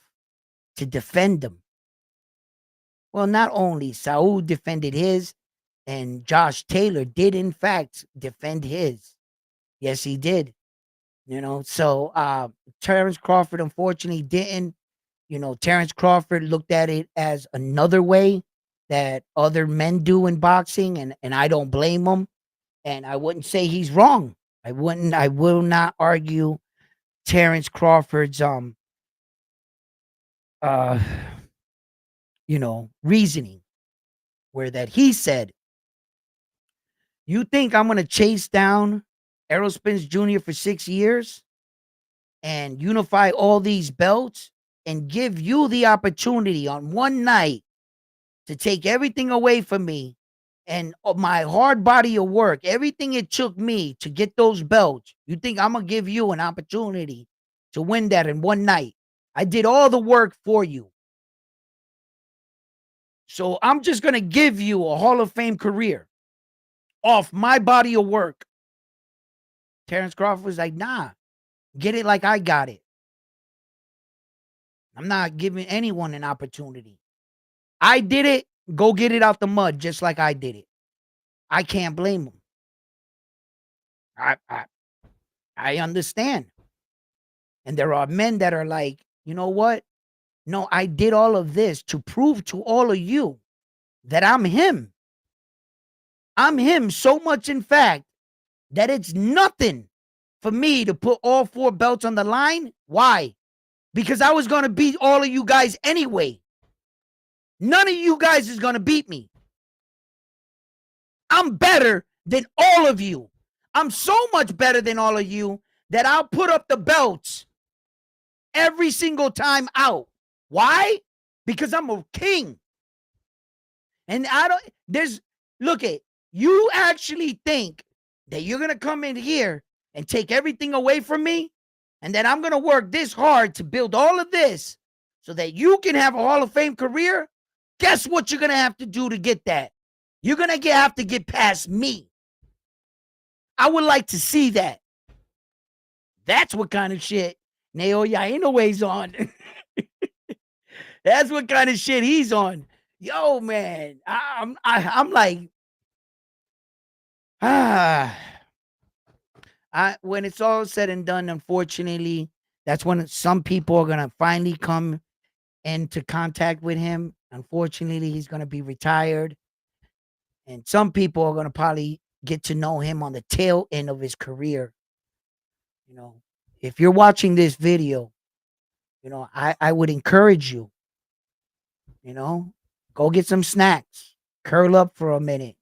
to defend them. Well, not only Saul defended his, and Josh Taylor did in fact defend his. Yes, he did. So Terrence Crawford unfortunately didn't. Terrence Crawford looked at it as another way that other men do in boxing, and I don't blame him. And I wouldn't say he's wrong. I will not argue Terrence Crawford's uh reasoning, where that he said, "You think I'm gonna chase down Errol Spence Jr. for 6 years and unify all these belts and give you the opportunity on one night to take everything away from me and my hard body of work, everything it took me to get those belts? You think I'm gonna give you an opportunity to win that in one night? I did all the work for you. So I'm just gonna give you a Hall of Fame career off my body of work." Terrence Crawford was like, "Nah, get it like I got it. I'm not giving anyone an opportunity. I did it. Go get it out the mud just like I did it." I can't blame him. I I, I understand. And there are men that are like, you know what? No, I did all of this to prove to all of you that I'm him. I'm him so much, in fact, that it's nothing for me to put all four belts on the line. Why? Because I was going to beat all of you guys anyway. None of you guys is going to beat me. I'm better than all of you. I'm so much better than all of you that I'll put up the belts every single time out. Why? Because I'm a king. And look at, you actually think that you're going to come in here and take everything away from me, and that I'm going to work this hard to build all of this so that you can have a Hall of Fame career? Guess what you're going to have to do to get that? You're going to have to get past me. I would like to see that. That's what kind of shit Naoya Inoue's on. That's what kind of shit he's on. Yo, man, I'm like, ah, when it's all said and done, unfortunately, that's when some people are gonna finally come into contact with him. Unfortunately, he's gonna be retired, and some people are gonna probably get to know him on the tail end of his career. You know, if you're watching this video, I would encourage you, you know, go get some snacks, curl up for a minute,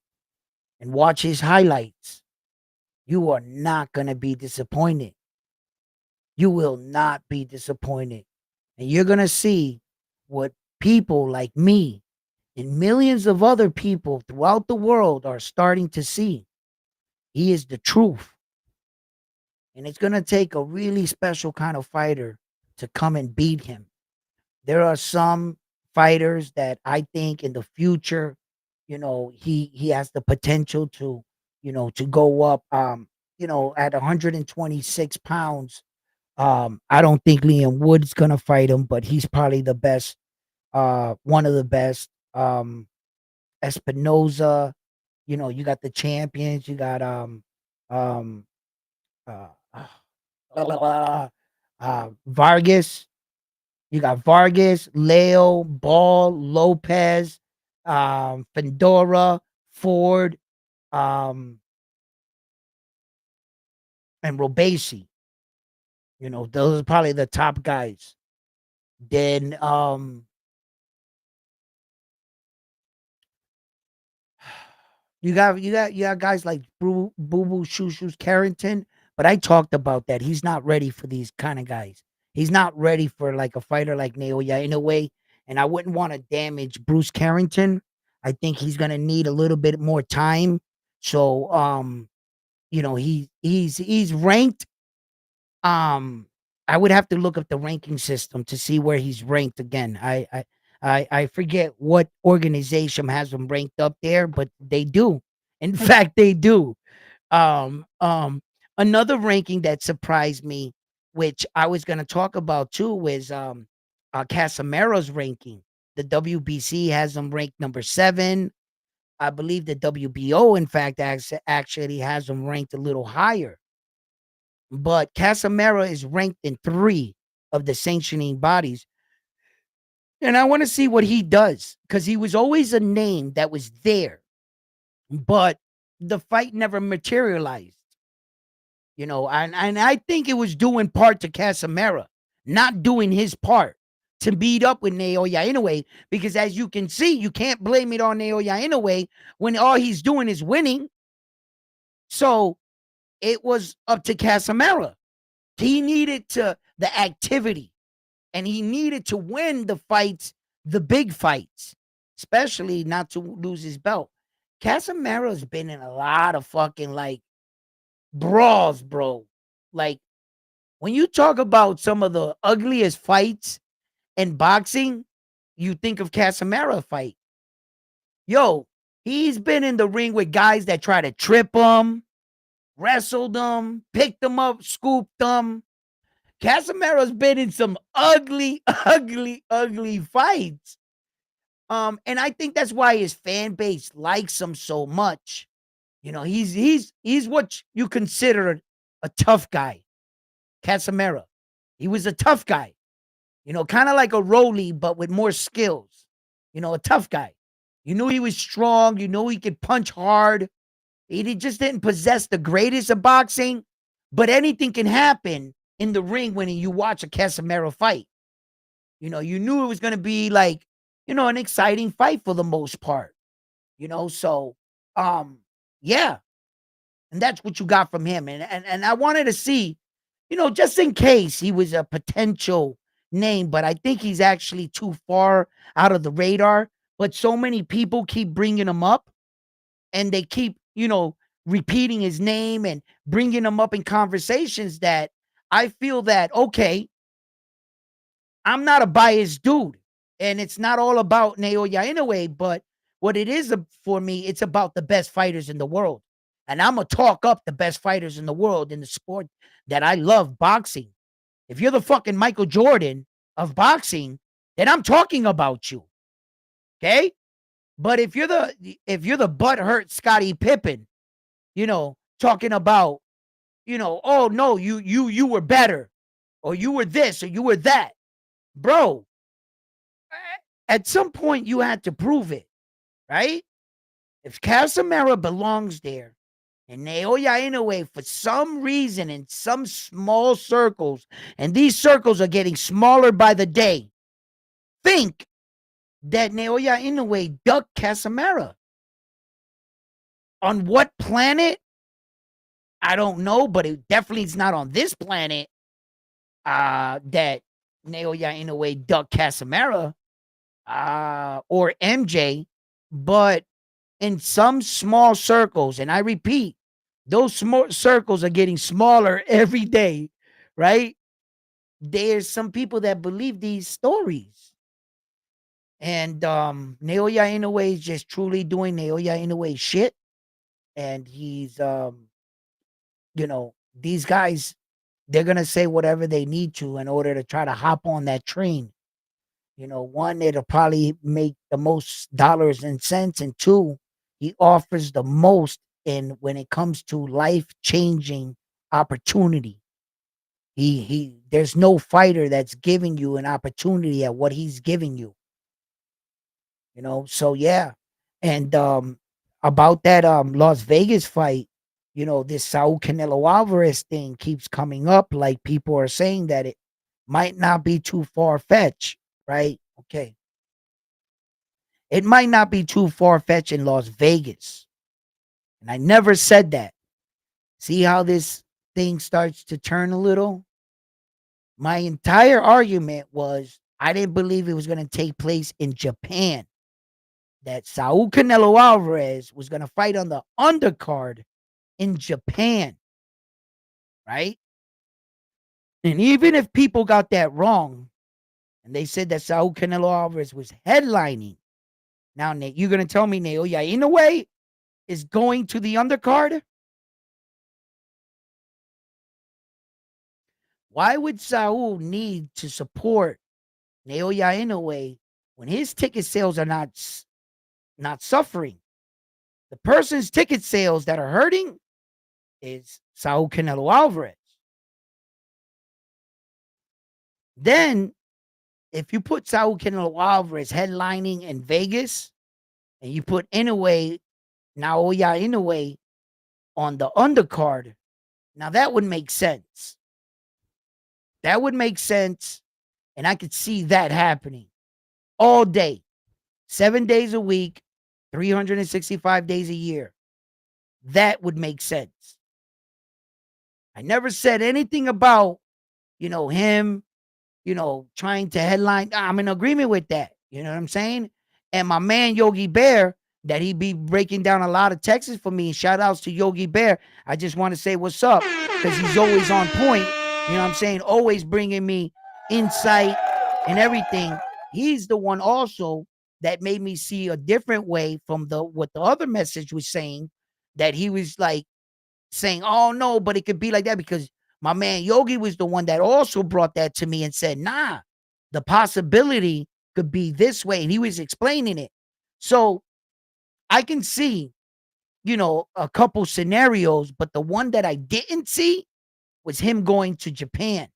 and watch his highlights. You are not gonna be disappointed. You will not be disappointed. And you're going to see what people like me and millions of other people throughout the world are starting to see. He is the truth. And it's going to take a really special kind of fighter to come and beat him. There are some fighters that I think in the future, he has the potential to, to go up at 126 pounds. I don't think Liam Wood's gonna fight him, but he's probably the best, one of the best. Espinoza, you got the champions, you got um uh, Vargas, you got Vargas, Leo, Ball, Lopez, Fedora, Ford, um, and Robesi. Those are probably the top guys. Then you got guys like Boo Boo Shoo Shoes Carrington, but I talked about that. He's not ready for these kind of guys. He's not ready for like a fighter like Naoya in a way, and I wouldn't want to damage Bruce Carrington. I think he's gonna need a little bit more time. So he's ranked. Um I would have to look up the ranking system to see where he's ranked again. I forget what organization has him ranked up there, but they do. In fact, they do. Um, um, Another ranking that surprised me, which I was going to talk about too, was Casamaro's ranking. The WBC has him ranked number 7. I believe the WBO, in fact, actually has him ranked a little higher. But Casamaro is ranked in 3 of the sanctioning bodies. And I want to see what he does because he was always a name that was there, but the fight never materialized. And I think it was due in part to Casamara not doing his part to beat up with Naoya Inoue, because as you can see, you can't blame it on Naoya Inoue when all he's doing is winning. So it was up to Casamara. He needed the activity, and he needed to win the fights, the big fights, especially not to lose his belt. Casamara's been in a lot of fucking like brawls, bro. Like when you talk about some of the ugliest fights in boxing, you think of Casamara fight. Yo, he's been in the ring with guys that try to trip him, wrestled him, picked him up, scooped him. Casamaro's been in some ugly, ugly, ugly fights. And I think that's why his fan base likes him so much. He's what you consider a tough guy. Casamaro. He was a tough guy. Kind of like a Rolly, but with more skills. A tough guy. You knew he was strong. You knew he could punch hard. He just didn't possess the greatest of boxing, but anything can happen in the ring when you watch a Casamaro fight. You knew it was going to be like, an exciting fight for the most part. So um yeah, and that's what you got from him. And I wanted to see, just in case he was a potential name, but I think he's actually too far out of the radar. But so many people keep bringing him up, and they keep, repeating his name and bringing him up in conversations that I feel that, okay, I'm not a biased dude, and it's not all about Naoya Inoue, but what it is for me, it's about the best fighters in the world. And I'm going to talk up the best fighters in the world in the sport that I love, boxing. If you're the fucking Michael Jordan of boxing, then I'm talking about you. Okay? But if you're the butthurt Scottie Pippen, talking about, oh no, you were better, or you were this, or you were that. Bro, at some point you had to prove it, right? If Casamara belongs there and Naoya Inoue, for some reason, in some small circles, and these circles are getting smaller by the day, think that Naoya Inoue ducked Casamara. On what planet? I don't know, but it definitely is not on this planet that Naoya Inoue ducked Casamara or MJ, but in some small circles, and I repeat, those small circles are getting smaller every day, right? There's some people that believe these stories. And Naoya Inoue is just truly doing Naoya Inoue shit. And he's these guys, they're gonna say whatever they need to in order to try to hop on that train. One, it'll probably make the most dollars and cents, and two, he offers the most in when it comes to life-changing opportunity. There's no fighter that's giving you an opportunity at what he's giving you. So yeah. And about that Las Vegas fight, this Saul Canelo Alvarez thing keeps coming up. Like people are saying that it might not be too far fetched, right? Okay. It might not be too far fetched in Las Vegas. And I never said that. See how this thing starts to turn a little? My entire argument was I didn't believe it was going to take place in Japan. That Saul Canelo Alvarez was going to fight on the undercard in Japan, right? And even if people got that wrong and they said that Saul Canelo Alvarez was headlining, now, Nate, you're going to tell me Naoya Inoue is going to the undercard? Why would Saul need to support Naoya Inoue when his ticket sales are not suffering? The person's ticket sales that are hurting is Saul Canelo Alvarez. Then, if you put Saul Canelo Alvarez headlining in Vegas and you put Inoue, Naoya Inoue on the undercard, now that would make sense. That would make sense. And I could see that happening all day, 7 days a week, 365 days a year. That would make sense. I never said anything about, him, trying to headline. I'm in agreement with that. You know what I'm saying? And my man Yogi Bear, that he be breaking down a lot of texts for me. Shout outs to Yogi Bear. I just want to say what's up because he's always on point. You know what I'm saying? Always bringing me insight and everything. He's the one also that made me see a different way from what the other message was saying, that he was like saying, oh no, but it could be like that, because my man Yogi was the one that also brought that to me and said, nah, the possibility could be this way. And he was explaining it. So I can see, a couple scenarios, but the one that I didn't see was him going to Japan.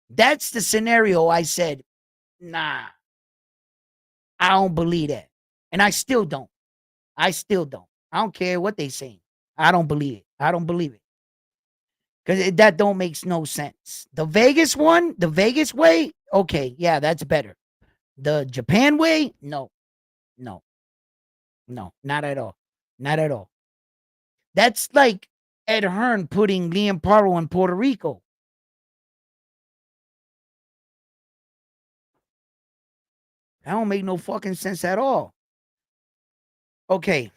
That's the scenario I said, nah, I don't believe that. And I still don't. I still don't. I don't care what they saying. I don't believe it. I don't believe it. Because that don't makes no sense. The Vegas one, the Vegas way, okay, yeah, that's better. The Japan way, no, no, no, not at all. Not at all. That's like Ed Hearn putting Liam Paro in Puerto Rico. That don't make no fucking sense at all. Okay.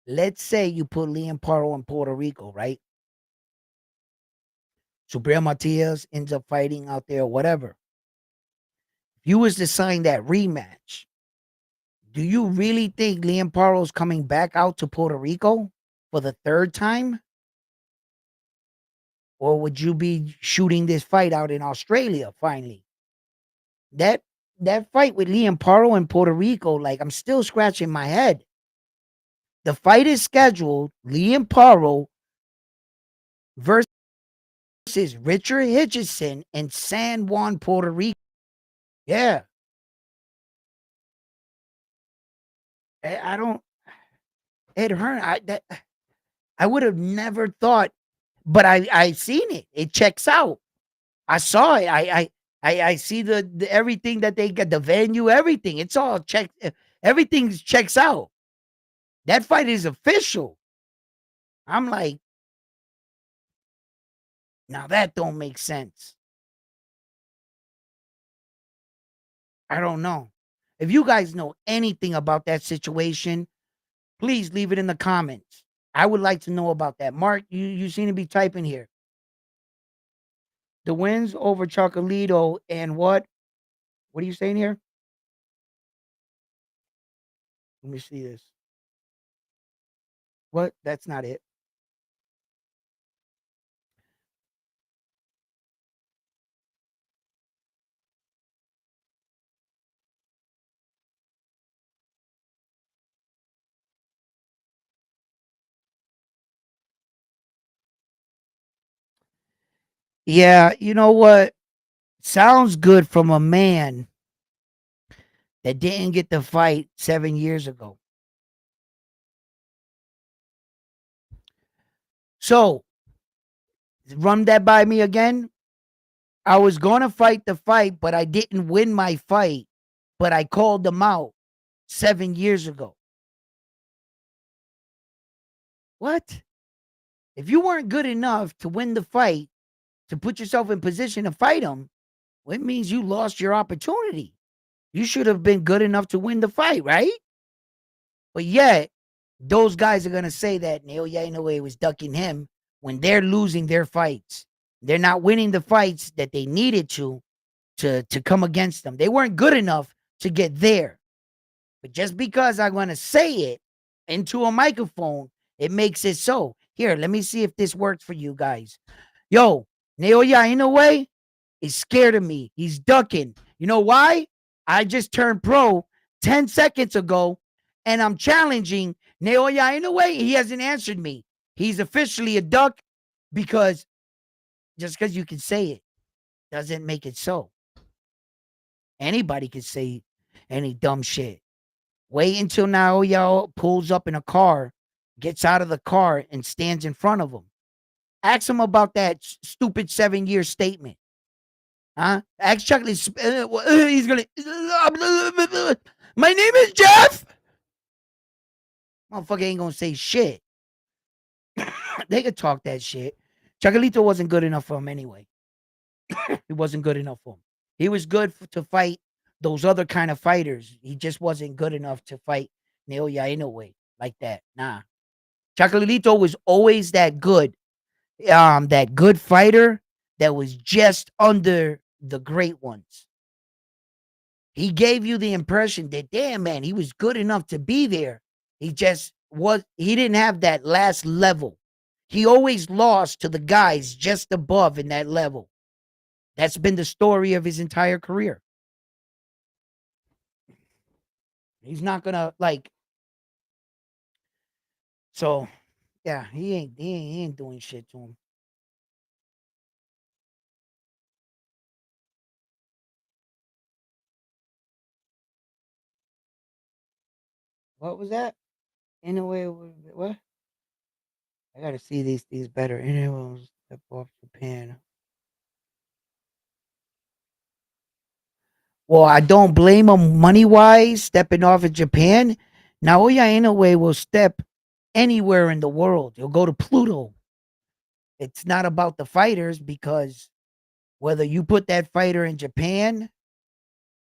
Let's say you put Liam Paro in Puerto Rico, right? Subriel Matias ends up fighting out there, whatever. If you was to sign that rematch, do you really think Liam Paro's coming back out to Puerto Rico for the third time? Or would you be shooting this fight out in Australia finally? That that fight with Liam Paro in Puerto Rico, like I'm still scratching my head. The fight is scheduled Liam Paro versus Richard Hitchison in San Juan, Puerto Rico. Yeah. I don't Ed Hearn, I would have never thought, but I seen it. It checks out. I saw it. I see the everything that they got, the venue, everything. It's all checked. Everything checks out. That fight is official. I'm like, now that don't make sense. I don't know. If you guys know anything about that situation, please leave it in the comments. I would like to know about that. Mark, you seem to be typing here. The wins over Chocolito and what? What are you saying here? Let me see this. What? That's not it. Yeah, you know what? Sounds good from a man that didn't get the fight 7 years ago. So run that by me again. I was going to fight the fight, but I didn't win my fight, but I called them out 7 years ago. What? If you weren't good enough to win the fight, to put yourself in position to fight him, well, it means you lost your opportunity. You should have been good enough to win the fight, right? But yet, those guys are going to say that Naoya Inoue was ducking him when they're losing their fights. They're not winning the fights that they needed to come against them. They weren't good enough to get there. But just because I want to say it into a microphone, it makes it so. Here, let me see if this works for you guys. Yo, Naoya Inoue is scared of me. He's ducking. You know why? I just turned pro 10 seconds ago, and I'm challenging Naoya Inoue. He hasn't answered me. He's officially a duck because just because you can say it doesn't make it so. Anybody can say any dumb shit. Wait until Naoya pulls up in a car, gets out of the car, and stands in front of him. Ask him about that stupid 7-year statement. Huh? Ask Chucky. He's gonna. My name is Jeff. Motherfucker ain't gonna say shit. They could talk that shit. Chocolito wasn't good enough for him anyway. He wasn't good enough for him. He was good to fight those other kind of fighters. He just wasn't good enough to fight Naoya Inoue like that. Nah. Chocolito was always that good fighter that was just under the great ones. He gave you the impression that, damn, man, he was good enough to be there. He didn't have that last level. He always lost to the guys just above in that level. That's been the story of his entire career. He's not gonna so yeah, he ain't doing shit to him. What was that? Anyway, what? I gotta see these better. Anyway, step off Japan. Well, I don't blame him money wise stepping off of Japan. Naoya Inoue will step anywhere in the world. He'll go to Pluto. It's not about the fighters because whether you put that fighter in Japan,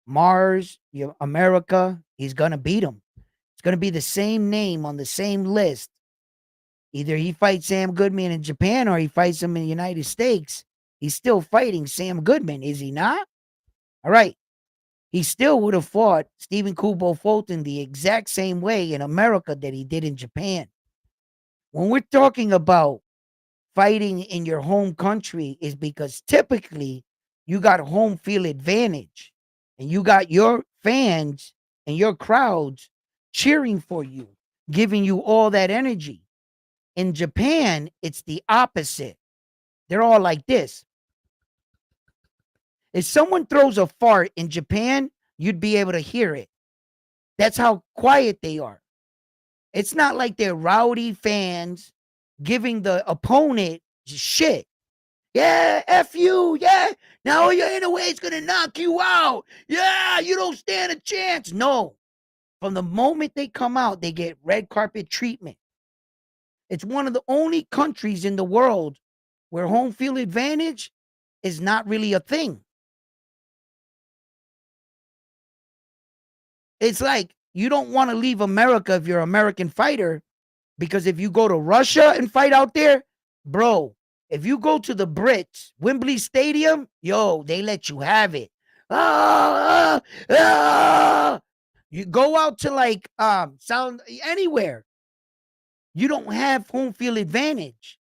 Mars, America, he's gonna beat him. It's gonna be the same name on the same list. Either he fights Sam Goodman in Japan or he fights him in the United States. He's still fighting Sam Goodman, is he not? All right. He still would have fought Stephen Kubo Fulton the exact same way in America that he did in Japan. When we're talking about fighting in your home country, is because typically you got home field advantage and you got your fans and your crowds cheering for you, giving you all that energy. In Japan, it's the opposite. They're all like this. If someone throws a fart in Japan, you'd be able to hear it. That's how quiet they are. It's not like they're rowdy fans giving the opponent shit. Yeah, F you. Yeah, now you're in a way it's going to knock you out. Yeah, you don't stand a chance. No. From the moment they come out, they get red carpet treatment. It's one of the only countries in the world where home field advantage is not really a thing. It's like you don't want to leave America if you're an American fighter, because if you go to Russia and fight out there, bro, if you go to the Brits, Wembley Stadium, yo, they let you have it. Ah, ah, ah. You go out to sound anywhere. You don't have home field advantage.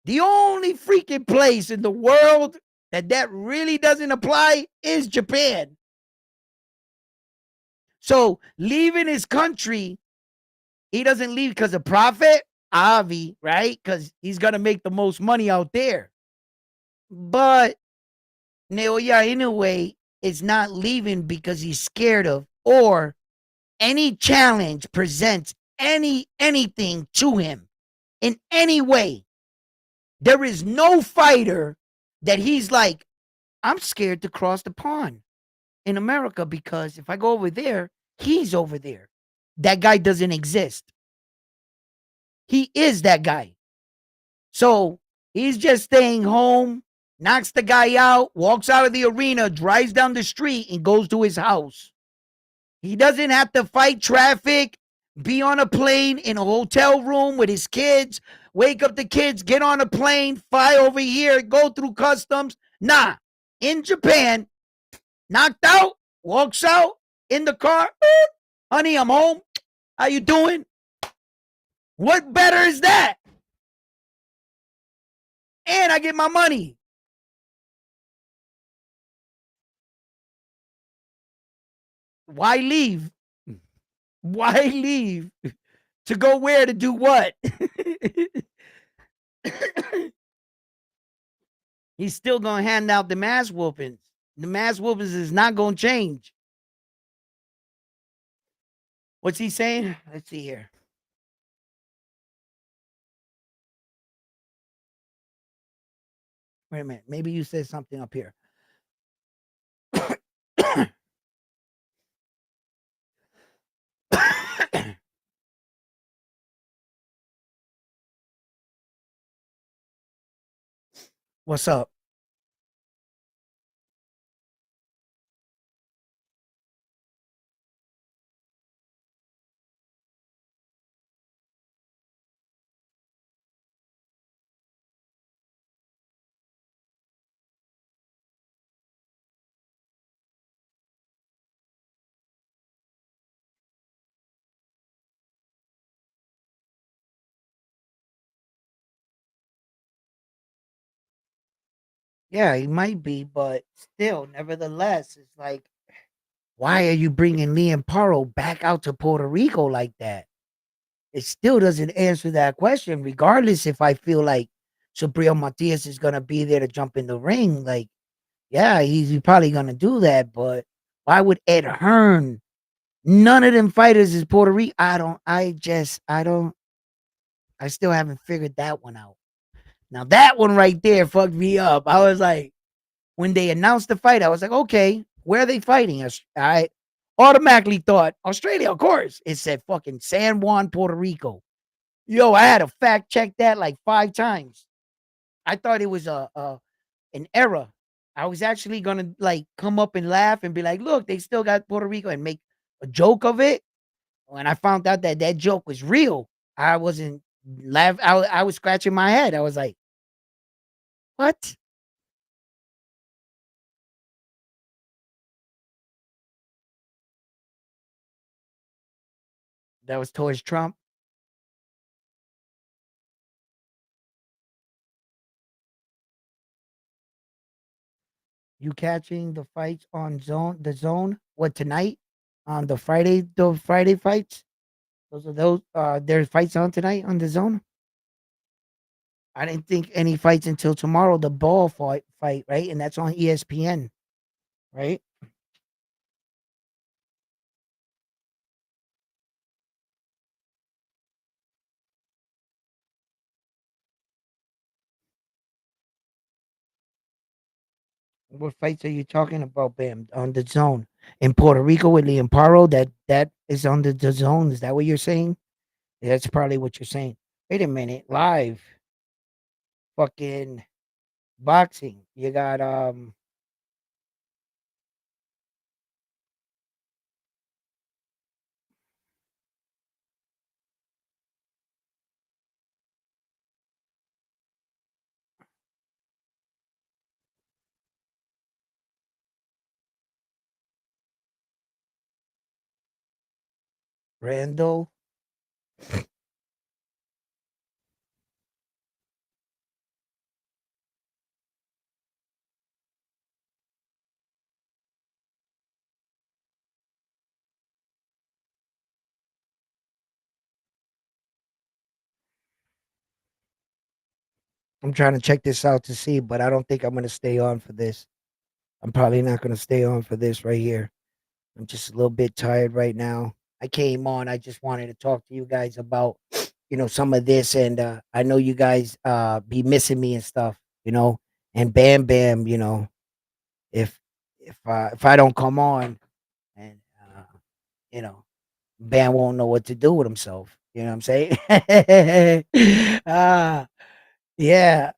The only freaking place in the world that really doesn't apply is Japan. So leaving his country, he doesn't leave because of profit, Avi, right? Because he's gonna make the most money out there. But Naoya Inoue is not leaving because he's scared of, or any challenge presents anything to him. in any way. There is no fighter that he's like, I'm scared to cross the pond in America because if I go over there, he's over there. That guy doesn't exist. He is that guy. So he's just staying home, knocks the guy out, walks out of the arena, drives down the street, and goes to his house. He doesn't have to fight traffic, be on a plane in a hotel room with his kids, wake up the kids, get on a plane, fly over here, go through customs. Nah, in Japan, knocked out, walks out in the car. Honey, I'm home. How you doing? What better is that? And I get my money. Why leave? Why leave? To go where to do what? He's still gonna hand out the mass whoopings. The mass whoopings is not gonna change. What's he saying? Let's see here. Wait a minute. Maybe you said something up here. What's up? Yeah, he might be, but still, nevertheless, it's like, why are you bringing Liam Paro back out to Puerto Rico like that? It still doesn't answer that question, regardless if I feel like Subriel Matias is gonna be there to jump in the ring. Like, yeah, he's probably gonna do that, but why would Ed Hearn? None of them fighters is Puerto Rico. I still haven't figured that one out. Now that one right there fucked me up. I was like, when they announced the fight, I was like, okay, where are they fighting? I automatically thought Australia, of course. It said fucking San Juan, Puerto Rico. Yo, I had to fact check that like 5 times. I thought it was a an error. I was actually gonna like come up and laugh and be like, look, they still got Puerto Rico and make a joke of it. When I found out that that joke was real, I wasn't laugh. I was scratching my head. I was like, what? That was towards Trump. You catching the fights on zone? What tonight? On the Friday fights? There's fights on tonight on the zone? I didn't think any fights until tomorrow, the ball fight, right? And that's on ESPN, right? What fights are you talking about, Bam? On the zone. In Puerto Rico with Liam Paro, that is on the zone. Is that what you're saying? That's probably what you're saying. Wait a minute. Live. Fucking boxing. You got Randall. I'm trying to check this out to see, but I don't think I'm gonna stay on for this. I'm probably not gonna stay on for this right here. I'm just a little bit tired right now. I came on. I just wanted to talk to you guys about some of this, and I know you guys be missing me and stuff, and Bam Bam, if if I don't come on, and you know Bam won't know what to do with himself. You know what I'm saying? Yeah.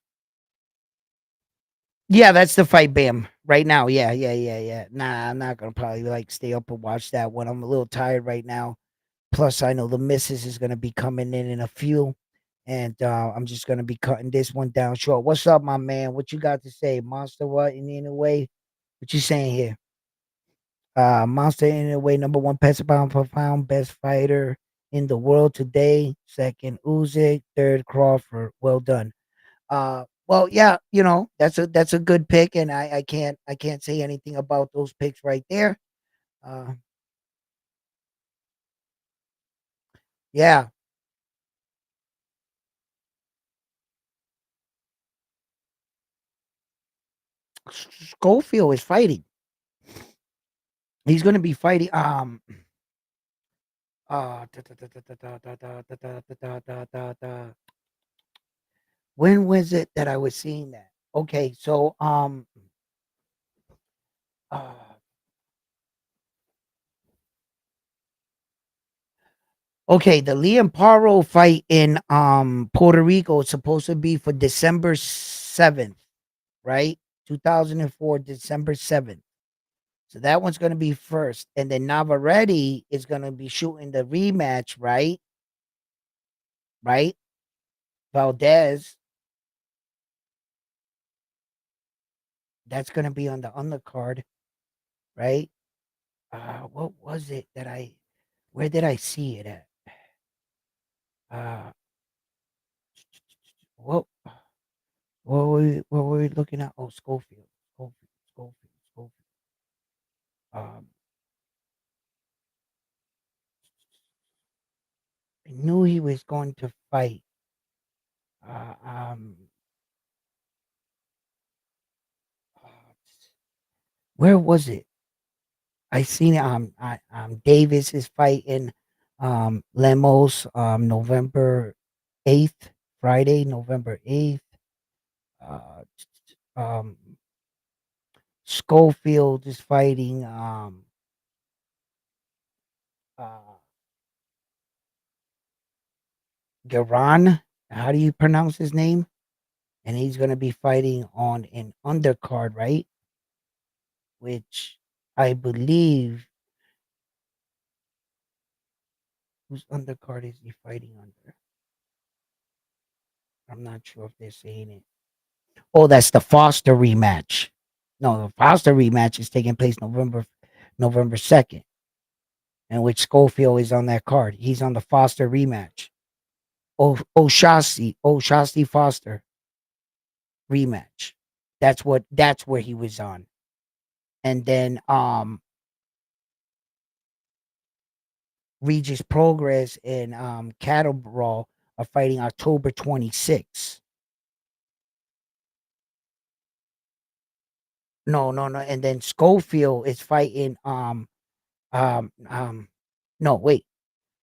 Yeah, that's the fight, Bam. Right now, yeah, yeah, yeah, yeah. Nah, I'm not gonna probably like stay up and watch that one. I'm a little tired right now. Plus, I know the missus is gonna be coming in a few, and I'm just gonna be cutting this one down short. What's up, my man? What you got to say, Monster? What in any way? What you saying here? Monster in a way, number one pets pound per pound, best fighter in the world today. Second, Usyk. Third, Crawford. Well done. Well, yeah, that's a good pick, and I can't say anything about those picks right there. Uh, yeah, Schofield is fighting. He's going to be fighting. When was it that I was seeing that? Okay, so uh, okay, the Liam Paro fight in Puerto Rico is supposed to be for December 7th, right? 2004, December 7th. So that one's going to be first. And then Navarrete is going to be shooting the rematch, right? Right? Valdez, that's going to be on the undercard, right? What was it that where did I see it at? Uh, what, what were we looking at? Oh, Schofield, Schofield, Schofield, Schofield. Um, I knew he was going to fight. Uh, um, uh, where was it? I seen it. Davis is fighting Lemos November 8th, Friday, November 8th. Uh, um, Schofield is fighting uh, Garan. How do you pronounce his name? And he's going to be fighting on an undercard, right? Which I believe, whose undercard is he fighting under? I'm not sure if they're saying it. Oh, that's the Foster rematch. No, the Foster rematch is taking place November 2nd, in which Schofield is on that card. He's on the Foster rematch. O'Shasti Foster rematch. That's where he was on. And then Regis Progress and Cattle Brawl are fighting October 26th. No, no, no. And then Schofield is fighting no, wait.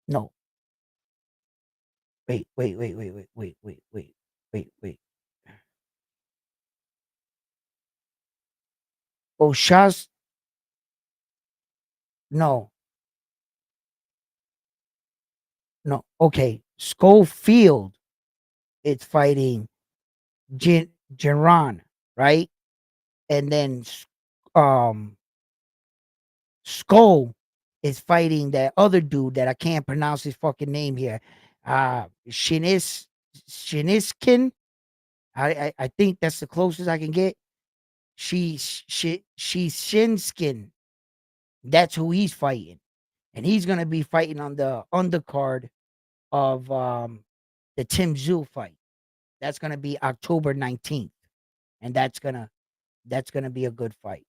No, wait. Oshas no, no. Okay. Schofield is fighting Geron, right? And then um Skull is fighting that other dude that I can't pronounce his fucking name here. Shiniskin. I think that's the closest I can get. She's Shinskin. That's who he's fighting. And he's gonna be fighting on the undercard of the Tim Zoo fight. That's gonna be October 19th. And that's gonna be a good fight.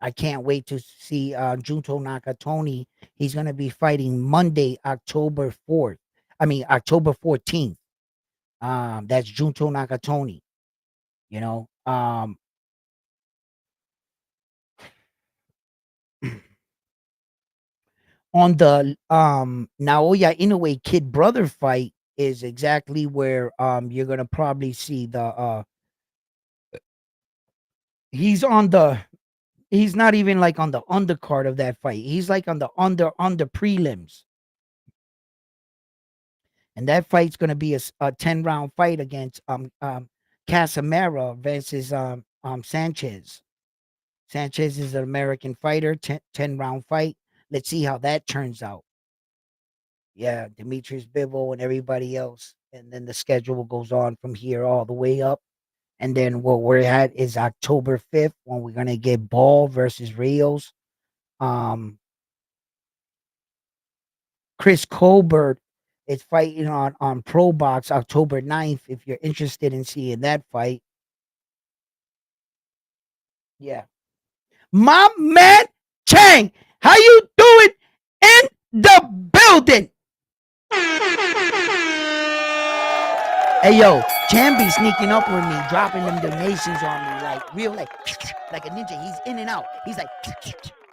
I can't wait to see Junto Nakatoni. He's gonna be fighting Monday, October 4th. I mean October 14th. That's Junto Nakatoni, you know. On the Naoya Inoue kid brother fight is exactly where you're gonna probably see the he's on the he's not even like on the undercard of that fight. He's like on the under prelims. And that fight's gonna be a 10-round fight against Casamera versus Sanchez. Sanchez is an American fighter, 10-round fight. Let's see how that turns out. Yeah, Demetrius Bivol and everybody else. And then the schedule goes on from here all the way up. And then what we're at is October 5th when we're gonna get Ball versus Rios. Um Chris Colbert is fighting on Pro Box October 9th. If you're interested in seeing that fight. Yeah. My man Chang, how you doing in the building? Hey yo, Chan be sneaking up with me, dropping them donations on me like real like a ninja. He's in and out. He's like,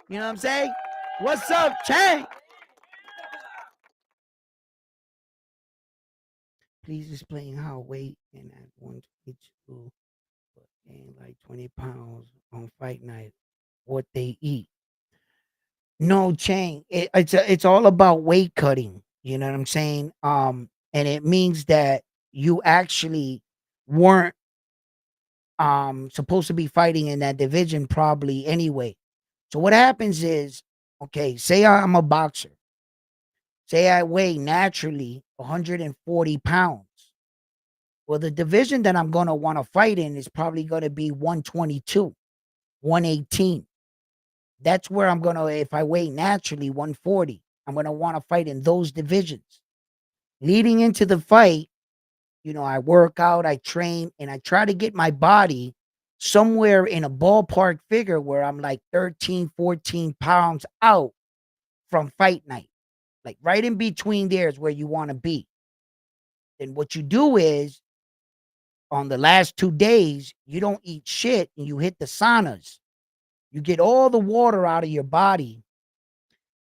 you know what I'm saying? What's up, Chan? Please explain how weight and at 122 gain like 20 pounds on fight night, what they eat. No, Chang, it's all about weight cutting. You know what I'm saying? And it means that you actually weren't supposed to be fighting in that division probably anyway. So what happens is, okay, say I'm a boxer. Say I weigh naturally 140 pounds. Well, the division that I'm going to want to fight in is probably going to be 122, 118. That's where I'm going to, if I weigh naturally 140, I'm going to want to fight in those divisions. Leading into the fight, I work out, I train, and I try to get my body somewhere in a ballpark figure where I'm like 13, 14 pounds out from fight night. Like right in between there is where you want to be. And what you do is on the last 2 days, you don't eat shit and you hit the saunas. You get all the water out of your body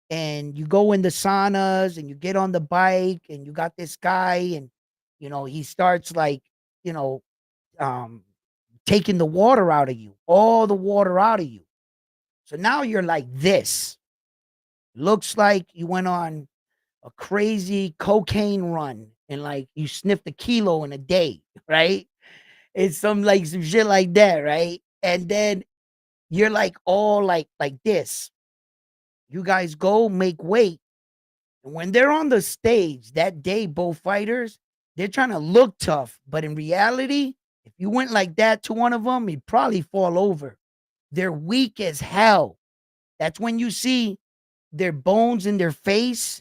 and you go in the saunas and you get on the bike and you got this guy and he starts like, you know, um taking the water out of you, all the water out of you. So now you're like this. Looks like you went on a crazy cocaine run and like you sniffed a kilo in a day, right? It's some shit like that, right? And then you're like all like this. You guys go make weight. And when they're on the stage that day, both fighters, they're trying to look tough. But in reality, if you went like that to one of them, he'd probably fall over. They're weak as hell. That's when you see their bones in their face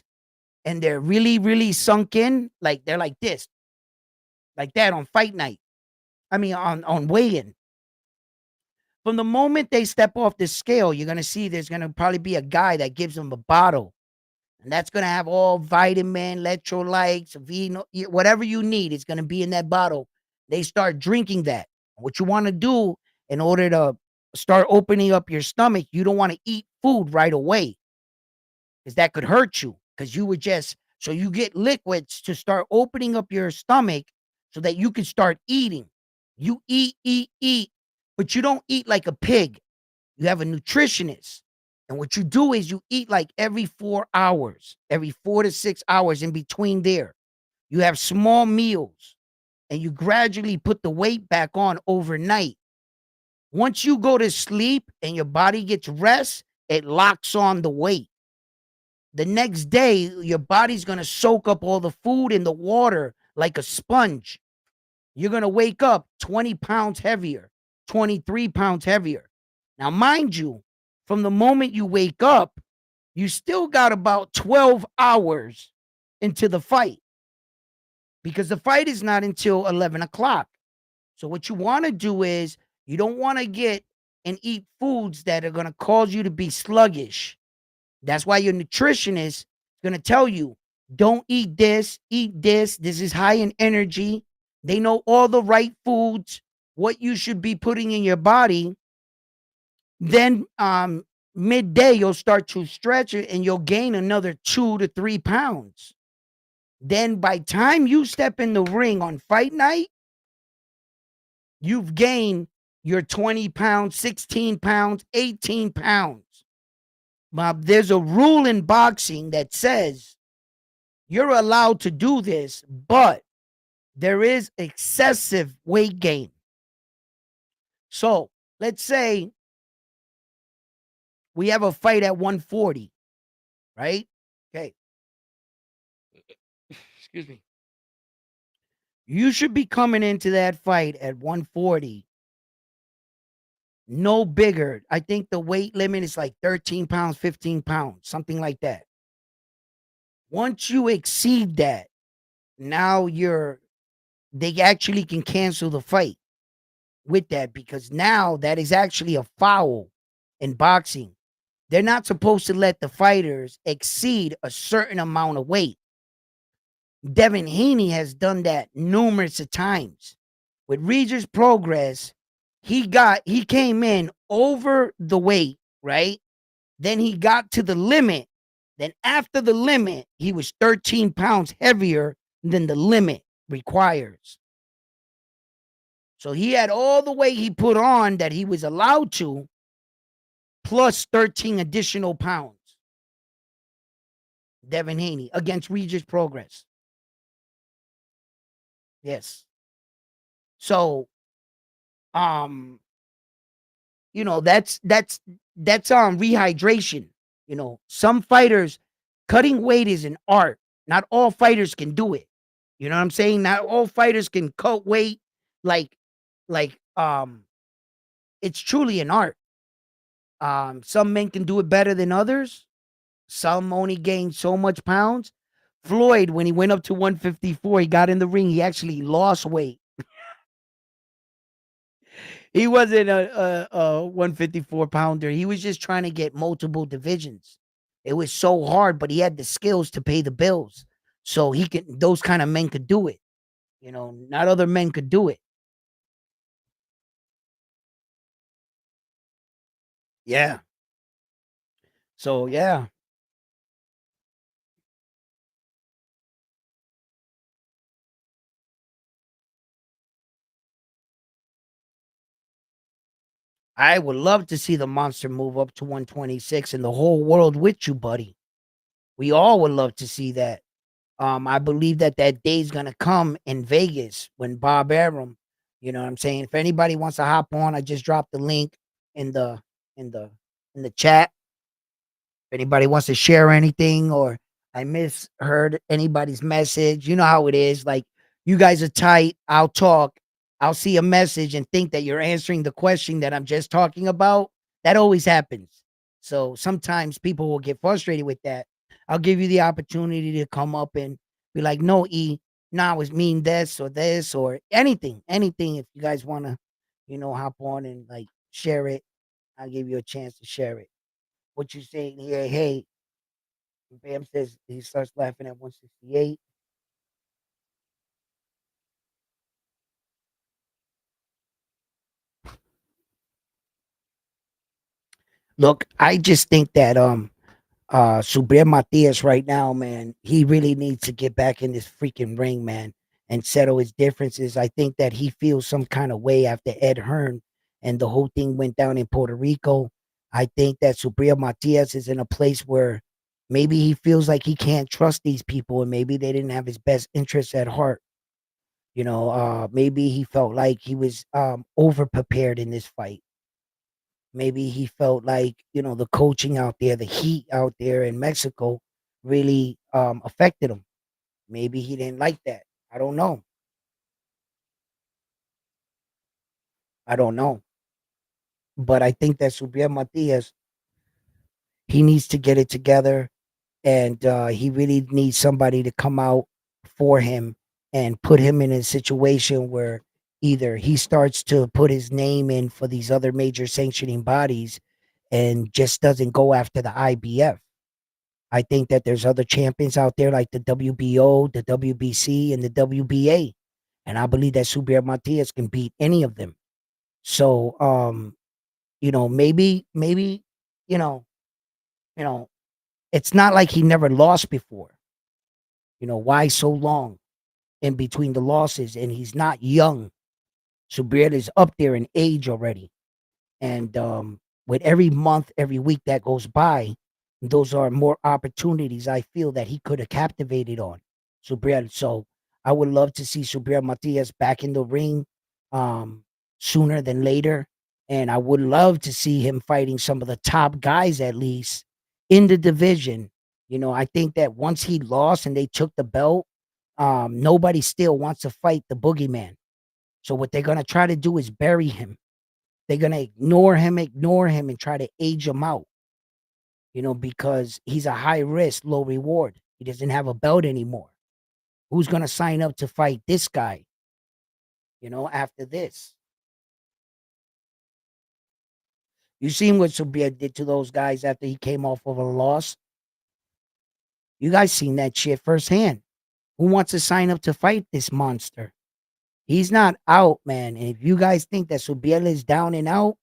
and they're really, really sunk in. Like they're like this, like that on fight night. I mean, on weigh-in. From the moment they step off the scale, you're gonna see there's gonna probably be a guy that gives them a bottle, and that's gonna have all vitamin, electrolytes, vino, whatever you need. It's gonna be in that bottle. They start drinking that. What you want to do in order to start opening up your stomach, you don't want to eat food right away because that could hurt you. Because you would just so you get liquids to start opening up your stomach so that you can start eating. You eat, but you don't eat like a pig. You have a nutritionist. And what you do is you eat like every 4 hours, every 4 to 6 hours in between there. You have small meals and you gradually put the weight back on overnight. Once you go to sleep and your body gets rest, it locks on the weight. The next day, your body's going to soak up all the food and the water like a sponge. You're going to wake up 20 pounds heavier, 23 pounds heavier. Now, mind you, from the moment you wake up, you still got about 12 hours into the fight because the fight is not until 11 o'clock. So, what you want to do is you don't want to get and eat foods that are going to cause you to be sluggish. That's why your nutritionist is going to tell you, don't eat this, eat this. This is high in energy. They know all the right foods, what you should be putting in your body. Then midday you'll start to stretch it and you'll gain another 2 to 3 pounds. Then by time you step in the ring on fight night, you've gained your 20 pounds, 16 pounds, 18 pounds. Bob, there's a rule in boxing that says you're allowed to do this, but there is excessive weight gain. So let's say we have a fight at 140, right? Okay. Excuse me. You should be coming into that fight at 140, no bigger. I think the weight limit is like 13 pounds, 15 pounds, something like that. Once you exceed that, now they actually can cancel the fight with that, because now that is actually a foul in boxing. They're not supposed to let the fighters exceed a certain amount of weight. Devin Haney has done that numerous of times. With Regis Progress, he came in over the weight, right? Then he got to the limit. Then after the limit, he was 13 pounds heavier than the limit requires. So he had all the weight he put on that he was allowed to, plus 13 additional pounds. Devin Haney against Regis Progress. Yes. So, um, that's rehydration. Some fighters, cutting weight is an art. Not all fighters can do it. You know what I'm saying? Not all fighters can cut weight like like it's truly an art. Some men can do it better than others. Some only gain so much pounds. Floyd, when he went up to 154, he got in the ring, he actually lost weight. He wasn't a 154 pounder. He was just trying to get multiple divisions. It was so hard, but he had the skills to pay the bills. So those kind of men could do it. Not other men could do it. Yeah. So yeah, I would love to see the monster move up to 126 and the whole world with you, buddy. We all would love to see that. I believe that day's gonna come in Vegas when Bob Arum, you know what I'm saying? If anybody wants to hop on, I just dropped the link in the in the in the chat. If anybody wants to share anything, or I misheard anybody's message, you know how it is. Like, you guys are tight. I'll talk. I'll see a message and think that you're answering the question that I'm just talking about. That always happens. So sometimes people will get frustrated with that. I'll give you the opportunity to come up and be like, no, nah, was mean this or anything. If you guys want to, hop on and like share it, I'll give you a chance to share it. What you saying here? Hey, Bam says he starts laughing at 168. Look, I just think that Subriel Matias right now, man, he really needs to get back in this freaking ring, man, and settle his differences. I think that he feels some kind of way after Ed Hearn and the whole thing went down in Puerto Rico. I think that Subriel Matias is in a place where maybe he feels like he can't trust these people, and maybe they didn't have his best interests at heart. Maybe he felt like he was over prepared in this fight. Maybe he felt like, the coaching out there, the heat out there in Mexico really affected him. Maybe he didn't like that. I don't know. I don't know. But I think that Subriel Matias, he needs to get it together, and he really needs somebody to come out for him and put him in a situation where either he starts to put his name in for these other major sanctioning bodies and just doesn't go after the IBF. I think that there's other champions out there like the WBO, the WBC, and the WBA. And I believe that Subriel Matias can beat any of them. So, maybe you know, you know, it's not like he never lost before. Why so long in between the losses? And he's not young. Subriel is up there in age already. And with every month, every week that goes by, those are more opportunities I feel that he could have captivated on Subriel. So I would love to see Subriel Matias back in the ring um, sooner than later. And I would love to see him fighting some of the top guys at least in the division. I think that once he lost and they took the belt, nobody still wants to fight the boogeyman. So what they're gonna try to do is bury him. They're gonna ignore him, and try to age him out. Because he's a high risk, low reward. He doesn't have a belt anymore. Who's gonna sign up to fight this guy? After this, you seen what Subia did to those guys after he came off of a loss. You guys seen that shit firsthand. Who wants to sign up to fight this monster? He's not out, man. And if you guys think that Subiel is down and out,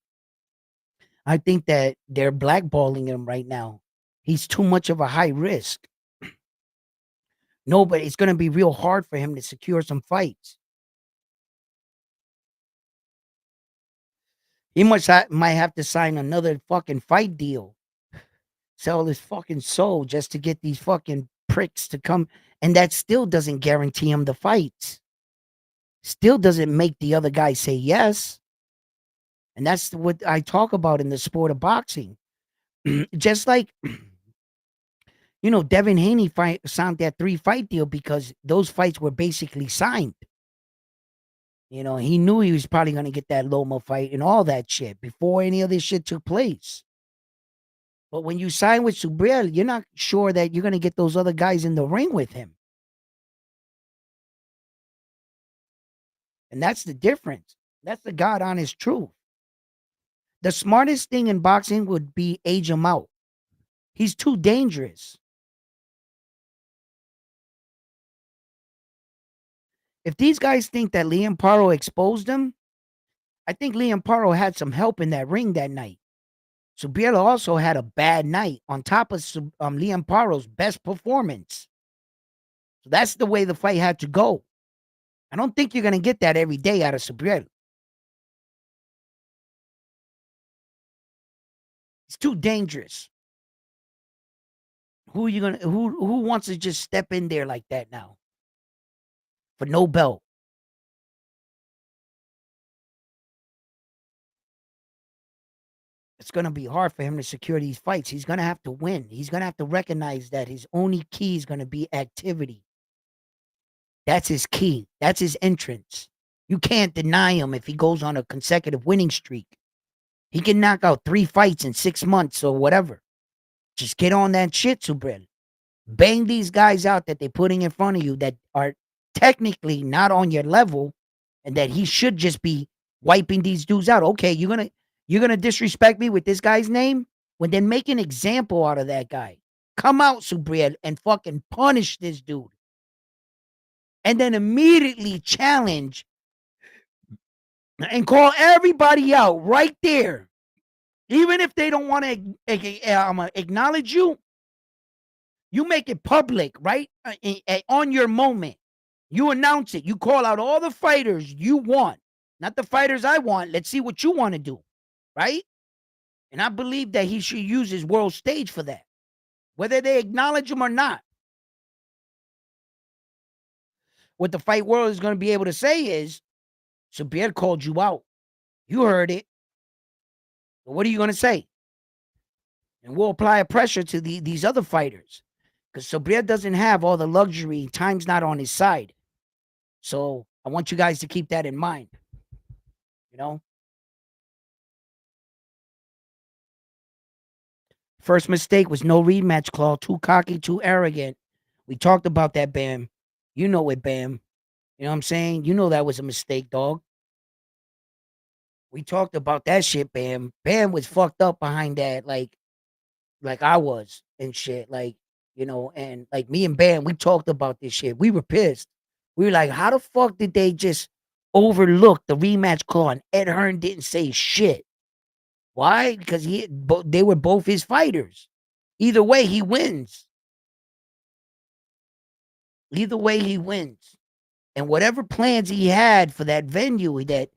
I think that they're blackballing him right now. He's too much of a high risk. No, but it's going to be real hard for him to secure some fights. He might have to sign another fucking fight deal, sell his fucking soul just to get these fucking pricks to come. And that still doesn't guarantee him the fights. Still doesn't make the other guy say yes. And that's what I talk about in the sport of boxing. Just like, Devin Haney signed that 3-fight deal because those fights were basically signed. He knew he was probably going to get that Loma fight and all that shit before any of this shit took place. But when you sign with Subriel, you're not sure that you're going to get those other guys in the ring with him. And that's the difference. That's the God honest truth. The smartest thing in boxing would be age him out. He's too dangerous. If these guys think that Liam Paro exposed him, I think Liam Paro had some help in that ring that night. Subriel also had a bad night on top of Liam Paro's best performance. So that's the way the fight had to go. I don't think you're going to get that every day out of Subriel. It's too dangerous. Who are you gonna who wants to just step in there like that now? For no belt. It's gonna be hard for him to secure these fights. He's gonna have to win. He's gonna have to recognize that his only key is gonna be activity. That's his key. That's his entrance. You can't deny him if he goes on a consecutive winning streak. He can knock out 3 fights in 6 months or whatever. Just get on that shit, Subriel. Bang these guys out that they're putting in front of you that are technically not on your level and that he should just be wiping these dudes out. Okay, you're gonna disrespect me with this guy's name? When then make an example out of that guy. Come out, Subriel, and fucking punish this dude. And then immediately challenge and call everybody out right there. Even if they don't want to acknowledge you, you make it public, right? On your moment. You announce it. You call out all the fighters you want, not the fighters I want. Let's see what you want to do, right? And I believe that he should use his world stage for that, whether they acknowledge him or not. What the fight world is going to be able to say is, Sabir called you out. You heard it. What are you going to say? And we'll apply a pressure to these other fighters because Sabir doesn't have all the luxury. Time's not on his side. So I want you guys to keep that in mind. First mistake was no rematch clause. Too cocky, too arrogant. We talked about that, Bam. You know it, Bam. You know what I'm saying? You know that was a mistake, dog. We talked about that shit, Bam. Bam was fucked up behind that, like I was and shit. And like me and Bam, we talked about this shit. We were pissed. We were like, how the fuck did they just overlook the rematch call and Ed Hearn didn't say shit? Why? Because they were both his fighters. Either way, he wins. Either way, he wins. And whatever plans he had for that venue that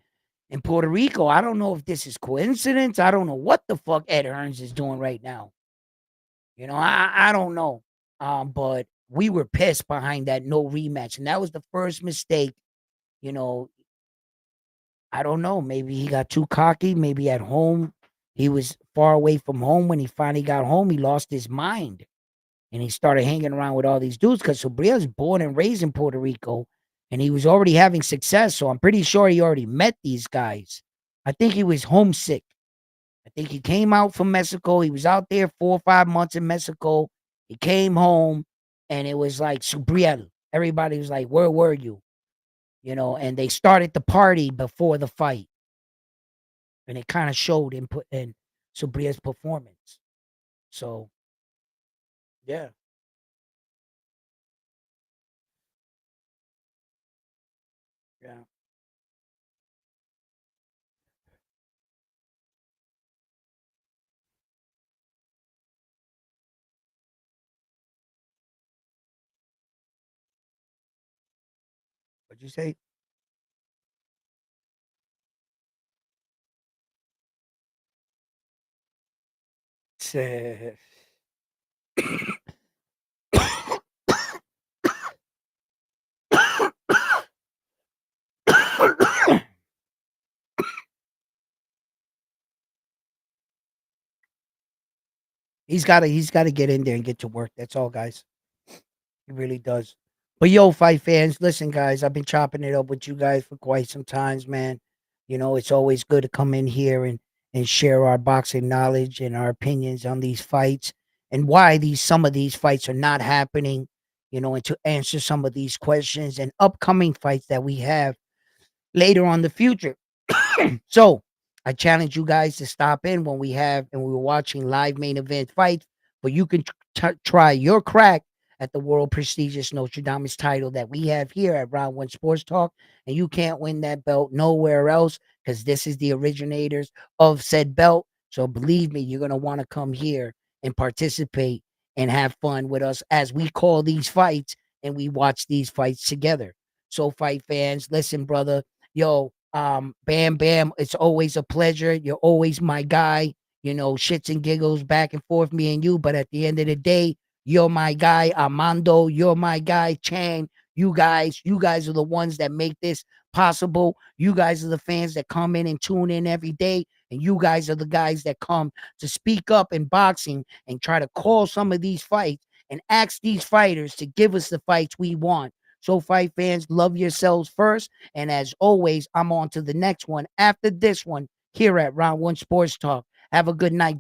in Puerto Rico, I don't know if this is coincidence. I don't know what the fuck Ed Hearns is doing right now. I don't know. But we were pissed behind that no rematch, and that was the first mistake. You know, I don't know. Maybe he got too cocky. Maybe at home he was far away from home. When he finally got home, he lost his mind and he started hanging around with all these dudes because Subria's born and raised in Puerto Rico, and he was already having success. So I'm pretty sure he already met these guys. I think he was homesick. I think he came out from Mexico. He was out there 4 or 5 months in Mexico. He came home, and it was like Subriel. Everybody was like, "Where were you?" And they started the party before the fight, and it kind of showed in Subriel's performance. So yeah, yeah. What'd you say? He's gotta get in there and get to work. That's all, guys. He really does. But yo, fight fans, listen, guys, I've been chopping it up with you guys for quite some times, man. It's always good to come in here and share our boxing knowledge and our opinions on these fights and why these some of these fights are not happening, and to answer some of these questions and upcoming fights that we have later on the future. So I challenge you guys to stop in when we have and we were watching live main event fights, but you can try your crack at the world prestigious Notre Dame's title that we have here at Round One Sports Talk, and you can't win that belt nowhere else because this is the originators of said belt. So believe me, you're gonna want to come here and participate and have fun with us as we call these fights and we watch these fights together. So fight fans, listen, brother. Yo, Bam Bam, it's always a pleasure. You're always my guy. Shits and giggles back and forth, me and you. But at the end of the day, you're my guy. Armando, you're my guy. Chan, you guys are the ones that make this possible. You guys are the fans that come in and tune in every day. And you guys are the guys that come to speak up in boxing and try to call some of these fights and ask these fighters to give us the fights we want. So, fight fans, love yourselves first. And as always, I'm on to the next one after this one here at Round One Sports Talk. Have a good night.